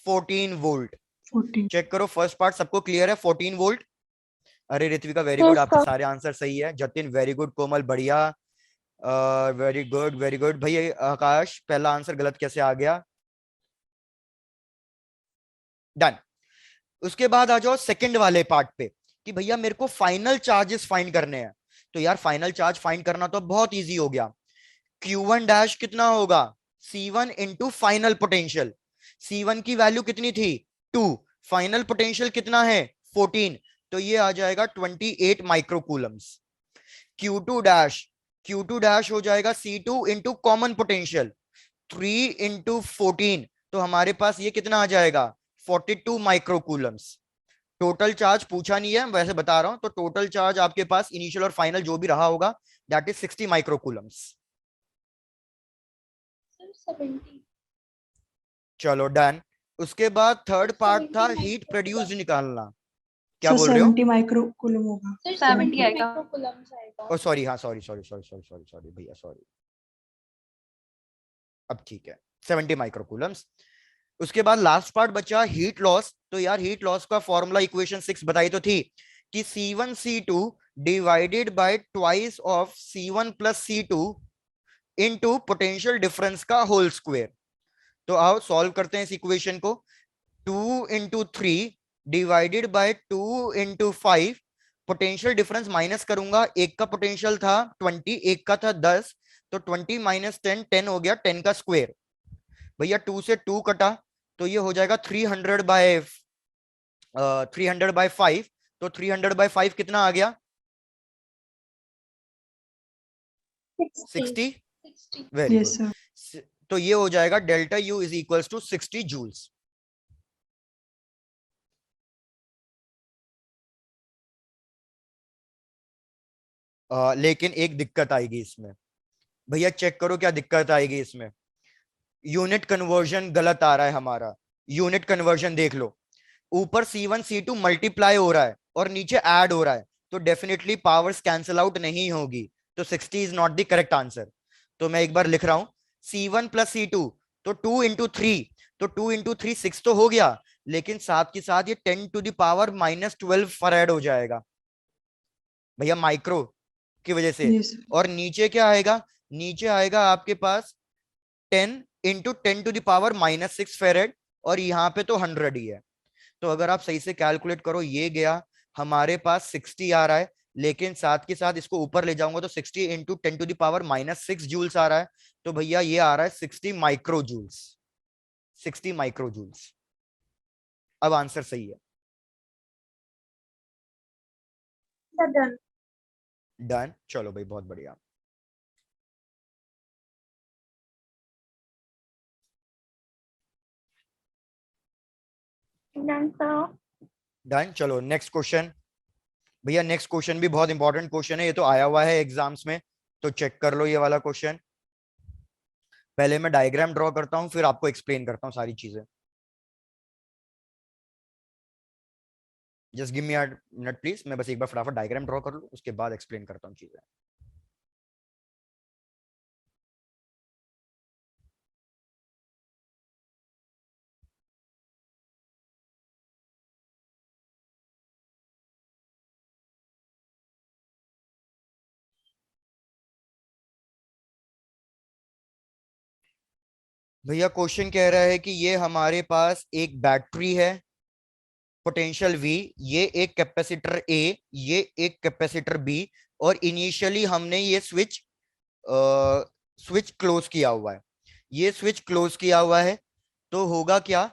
14 वोल्ट। 14। चेक करो फर्स्ट पार्ट सबको क्लियर है? 14 वोल्ट। अरे ऋत्विका वेरी गुड, आपके सारे आंसर सही है। जतिन वेरी गुड, कोमल बढ़िया, वेरी गुड वेरी गुड। भैया आकाश पहला आंसर गलत कैसे आ गया? डन। उसके बाद आ जाओ सेकंड वाले पार्ट पे कि भैया मेरे को फाइनल चार्जेस फाइंड करने हैं। तो यार फाइनल चार्ज फाइंड करना तो बहुत इजी हो गया। Q1 डैश कितना होगा? C1 into final potential. C1 की वैल्यू कितनी थी? 2, फाइनल पोटेंशियल कितना है? 14, तो ये आ जाएगा 28 माइक्रोकूलम्स। Q2 डैश, Q2 डैश हो जाएगा C2 into common potential, 3 into 14, तो हमारे पास ये कितना आ जाएगा? 42 माइक्रोकूलम्स। टोटल चार्ज पूछा नहीं है, वैसे बता रहा हूं। तो टोटल चार्ज आपके पास इनिशियल और फाइनल जो भी रहा होगा दैट इज 60 माइक्रोकूलम्स। चलो डन। उसके बाद थर्ड पार्ट था हीट प्रोड्यूस्ड निकालना। क्या सर बोल रहे हो? 70 माइक्रोकूलम होगा। 70 आएगा। ओ सॉरी, हाँ sorry sorry sorry sorry sorry sorry भैया सॉरी। अब ठीक है, 70 माइक्रोकूलम्स। उसके बाद लास्ट पार्ट बचा हीट लॉस। तो यार हीट लॉस का फॉर्मूला इक्वेशन 6 बताई तो थी कि C1C2 divided by twice of C1 plus C2 into potential difference का होल स्क्वायर। तो आओ सॉल्व करते हैं इस इक्वेशन को। 2 into 3 divided by 2 into 5, potential difference minus करूंगा, एक का पोटेंशियल था 20, एक का था 10, तो 20 माइनस 10 10 हो गया, 10 का स्क्वायर। भैया 2 से 2 कटा, तो ये हो जाएगा 300/5। तो 300/5 कितना आ गया? 60। Very yes good. सर। तो ये हो जाएगा delta U is equals to 60 joules. लेकिन एक दिक्कत आएगी इसमें। भैया चेक करो क्या दिक्कत आएगी इसमें। यूनिट कन्वर्जन गलत आ रहा है हमारा। यूनिट कन्वर्जन देख लो, ऊपर C1 C2 मल्टीप्लाई हो रहा है और नीचे ऐड हो रहा है, तो डेफिनेटली पावर्स कैंसिल आउट नहीं होगी। तो 60 is not the correct answer. तो मैं एक बार लिख रहा हूं, C1 प्लस C2, तो 2 इंटू 3, तो 2 इंटू 3 6 तो हो गया, लेकिन साथ के साथ ये 10 टू द पावर -12 फरेड हो जाएगा भैया माइक्रो की वजह से। Yes sir. और नीचे क्या आएगा? नीचे आएगा आपके पास 10 इंटू 10 टू द पावर -6 फेरेड, और यहाँ पे तो 100 ही है। तो अगर आप सही से कैलकुलेट करो, ये गया हमारे पास 60 आ रहा है, लेकिन साथ के साथ इसको ऊपर ले जाऊंगा तो 60 into 10 to the power -6 joules आ रहा है। तो भैया ये आ रहा है 60 माइक्रो जूल्स। 60 micro joules. अब आंसर सही है। डन। चलो भाई बहुत बढ़िया। डन। चलो नेक्स्ट क्वेश्चन। भैया नेक्स्ट क्वेश्चन भी बहुत इंपॉर्टेंट क्वेश्चन है, ये तो आया हुआ है एग्जाम्स में, तो चेक कर लो ये वाला क्वेश्चन। पहले मैं डायग्राम ड्रॉ करता हूं, फिर आपको एक्सप्लेन करता हूं सारी चीजें। Just give me a minute please, मैं बस एक बार फटाफट डायग्राम ड्रॉ कर लूं, उसके बाद एक्सप्लेन करता हूं चीजें। भैया क्वेश्चन कह रहा है कि ये हमारे पास एक बैटरी है, पोटेंशियल V, ये एक कैपेसिटर A, ये एक कैपेसिटर B, और इनिशियली हमने ये स्विच क्लोज किया हुआ है। ये स्विच क्लोज किया हुआ है, तो होगा क्या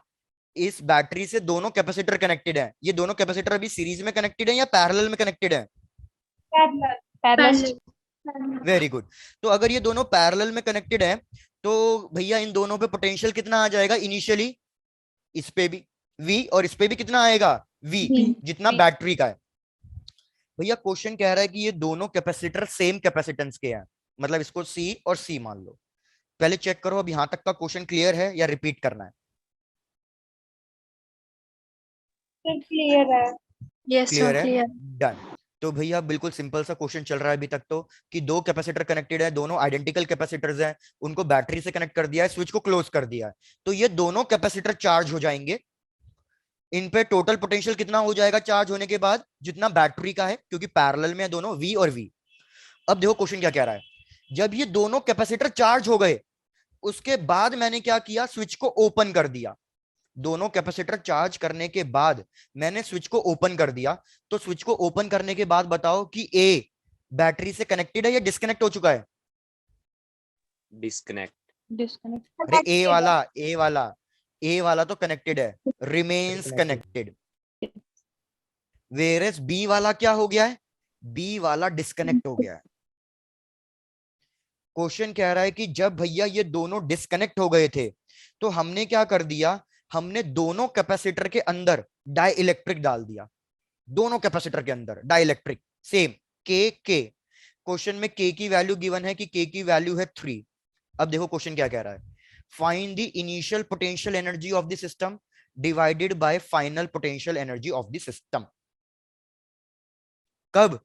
इस बैटरी से दोनों कैपेसिटर कनेक्टेड है, ये दोनों कैपेसिटर अभी सीरीज में कनेक्टेड है या पैरेलल में कनेक्टेड है? पैरेलल। Very good. तो अगर ये दोनों पैरेलल में कनेक्टेड है तो भैया इन दोनों पे पोटेंशियल कितना आ जाएगा इनिशियली? इस पे भी V और इस पे भी कितना आएगा? V, जितना बैटरी का है। भैया क्वेश्चन कह रहा है कि ये दोनों कैपेसिटर सेम कैपेसिटेंस के हैं, मतलब इसको C और C मान लो। पहले चेक करो अब यहां तक का क्वेश्चन क्लियर है या रिपीट करना है? क्लियर है। यस क्लियर सर, है, क्लियर। डन। तो भैया बिल्कुल सिंपल सा क्वेश्चन चल रहा है अभी तक तो, कि दो कैपेसिटर कनेक्टेड है, दोनों आइडेंटिकल कैपेसिटर्स हैं, उनको बैटरी से कनेक्ट कर दिया है, स्विच को क्लोज कर दिया है, तो ये दोनों कैपेसिटर चार्ज हो जाएंगे। इन पे टोटल पोटेंशियल कितना हो जाएगा चार्ज होने के बाद? जितना बैटरी का है, क्योंकि पैरेलल में है दोनों, V और V। अब देखो क्वेश्चन क्या कह रहा है, जब ये दोनों कैपेसिटर चार्ज हो गए उसके बाद मैंने क्या किया, स्विच को ओपन कर दिया। दोनों कैपेसिटर चार्ज करने के बाद मैंने स्विच को ओपन कर दिया, तो स्विच को ओपन करने के बाद बताओ कि ए बैटरी से कनेक्टेड है या डिस्कनेक्ट हो चुका है? डिस्कनेक्ट। अरे ए वाला तो कनेक्टेड है, remains connected. Whereas B वाला क्या हो गया है? बी वाला डिस्कनेक्ट हो गया है। क्वेश्चन कह रहा है कि जब भैया ये दोनों डिस्कनेक्ट हो गए थे तो हमने क्या कर दिया, हमने दोनों कैपेसिटर के अंदर डाई इलेक्ट्रिक डाल दिया, दोनों कैपेसिटर के अंदर डाई इलेक्ट्रिक सेम के। क्वेश्चन में के की वैल्यू गिवन है कि के की वैल्यू है 3। अब देखो क्वेश्चन क्या कह रहा है, find the initial potential energy of the system divided by final potential energy of the system. कब?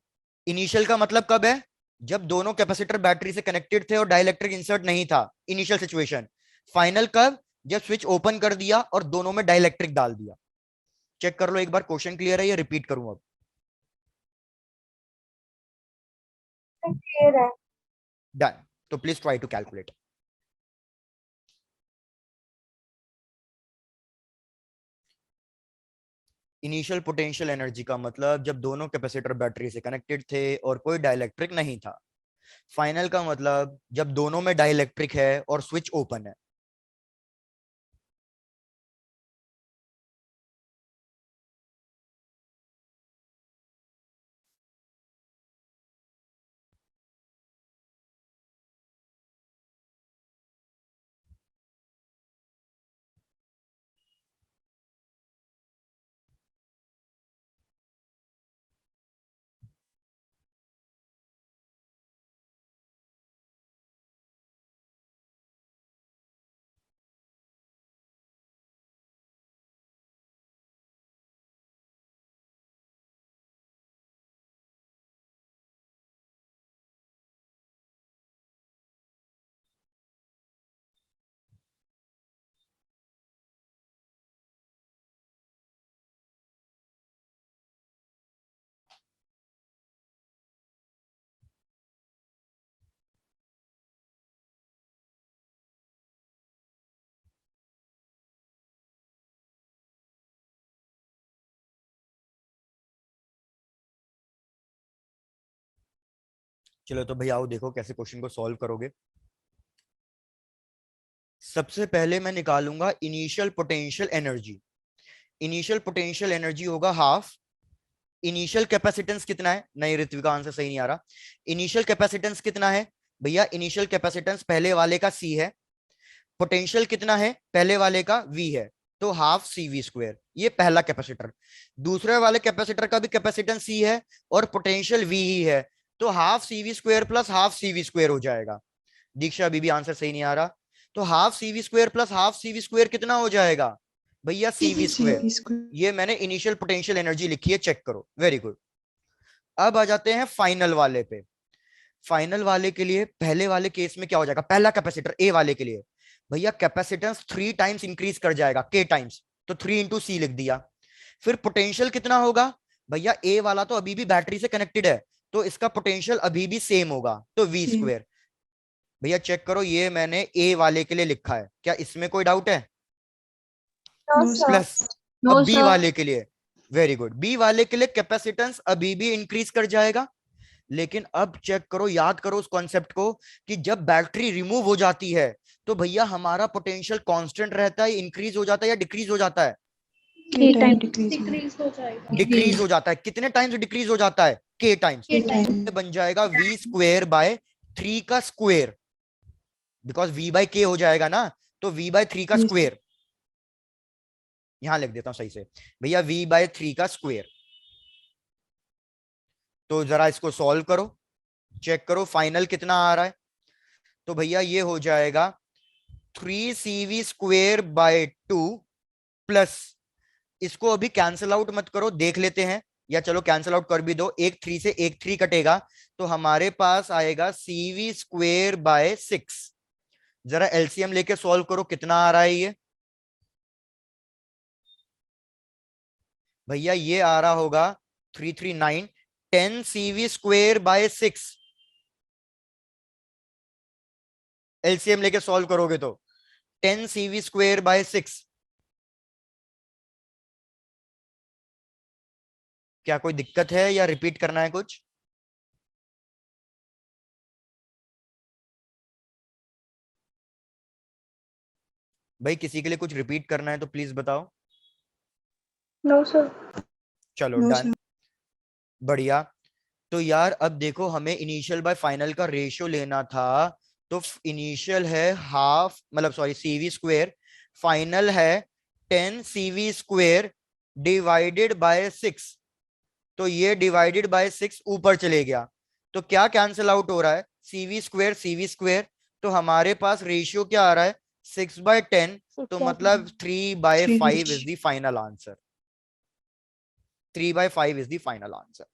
इनिशियल का मतलब कब है? जब दोनों कैपेसिटर बैटरी से कनेक्टेड थे और डाइलेक्ट्रिक इंसर्ट नहीं था, इनिशियल सिचुएशन। फाइनल कब? जब स्विच ओपन कर दिया और दोनों में डाइलेक्ट्रिक डाल दिया। चेक कर लो एक बार क्वेश्चन क्लियर है या रिपीट करूं अब? क्लियर है। डन। तो please try to calculate. Initial potential energy का मतलब जब दोनों कैपेसिटर बैटरी से कनेक्टेड थे और कोई डाइलेक्ट्रिक नहीं था। फाइनल का मतलब जब दोनों में डाइलेक्ट्रिक है और स्विच ओपन है। चलो तो भैया आओ देखो कैसे क्वेश्चन को सॉल्व करोगे। सबसे पहले मैं निकालूंगा initial potential energy. Initial potential energy होगा हाफ। इनिशियल कैपेसिटेंस कितना है? नहीं ऋत्विक का आंसर सही नहीं आ रहा। इनिशियल कैपेसिटेंस कितना है भैया? इनिशियल कैपेसिटेंस पहले वाले का C है। पोटेंशियल कितना है? पहले वाले का V है, तो हाफ CV²। ये पहला कैपेसिटर। दूसरे वाले कैपेसिटर का भी कैपेसिटेंस C है और पोटेंशियल V ही है, तो half CV² plus half CV² हो जाएगा। दीक्षा अभी भी आंसर सही नहीं आ रहा। तो half CV² plus half CV² कितना हो जाएगा भैया? CV²। ये मैंने इनिशियल पोटेंशियल एनर्जी लिखी है, चेक करो। Very good. अब आ जाते हैं फाइनल वाले पे। फाइनल वाले के लिए पहले वाले केस में क्या हो जाएगा? पहला कैपेसिटर ए वाले के लिए भैया कैपेसिटेंस 3 टाइम्स इंक्रीज कर जाएगा, के टाइम्स, तो 3 इंटू सी लिख दिया। फिर पोटेंशियल कितना होगा भैया? ए वाला तो अभी भी बैटरी से कनेक्टेड है, तो इसका पोटेंशियल अभी भी सेम होगा, तो V²। भैया चेक करो, ये मैंने ए वाले के लिए लिखा है, क्या इसमें कोई डाउट है? प्लस अब बी वाले के लिए, वेरी गुड, बी वाले के लिए कैपेसिटेंस अभी भी इंक्रीज कर जाएगा, लेकिन अब चेक करो, याद करो उस कॉन्सेप्ट को कि जब बैटरी रिमूव हो जाती है तो भैया हमारा पोटेंशियल कांस्टेंट रहता है, इंक्रीज हो जाता है या डिक्रीज हो जाता है? K time डिक्रीज हो जाएगा। डिक्रीज हो जाता है। कितने टाइम्स डिक्रीज हो जाता है? के टाइम्स। K time। बन जाएगा v स्क्वेयर बाय 3 का स्क्वेयर, बिकॉज v बाय के हो जाएगा ना, तो v बाय 3 का Yes, स्क्वेयर। यहां लिख देता हूं सही से भैया, v बाय 3 का स्क्वेयर। तो जरा इसको सॉल्व करो, चेक करो फाइनल कितना आ रहा है। तो भैया ये हो जाएगा 3cv स्क्वेयर बाय 2 प्लस, इसको अभी कैंसिल आउट मत करो, देख लेते हैं, या चलो कैंसिल आउट कर भी दो, एक 3 से एक 3 कटेगा, तो हमारे पास आएगा cv स्क्वेयर बाय 6। जरा एलसीएम लेके सॉल्व करो, कितना आ रहा है ये? भैया ये आ रहा होगा 339, 10cv स्क्वेयर बाय 6। एलसीएम लेके सॉल्व करोगे तो 10cv स्क्वेयर बाय 6। क्या कोई दिक्कत है या रिपीट करना है कुछ? भाई किसी के लिए कुछ रिपीट करना है तो प्लीज बताओ। No sir. चलो no, डन, sir. बढ़िया। तो यार अब देखो, हमें इनिशियल बाय फाइनल का रेशियो लेना था। तो इनिशियल है हाफ, मतलब सॉरी सीवी स्क्वेयर, फाइनल है 10cv स्क्वेयर डिवाइडेड बाय 6। तो ये डिवाइडेड बाय 6 ऊपर चले गया, तो क्या कैंसिल आउट हो रहा है? CV square. तो हमारे पास रेशियो क्या आ रहा है? 6/10। तो मतलब 3/5 is 3 the final answer. 3/5 is the final answer.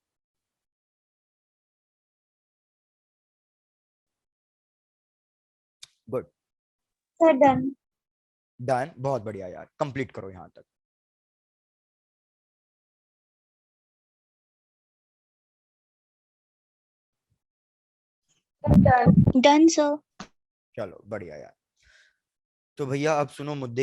Good, sir done. Done, बहुत बढ़िया यार, कंप्लीट करो यहां तक। Done sir. चलो बढ़िया यार। तो भैया अब सुनो मुद्दे की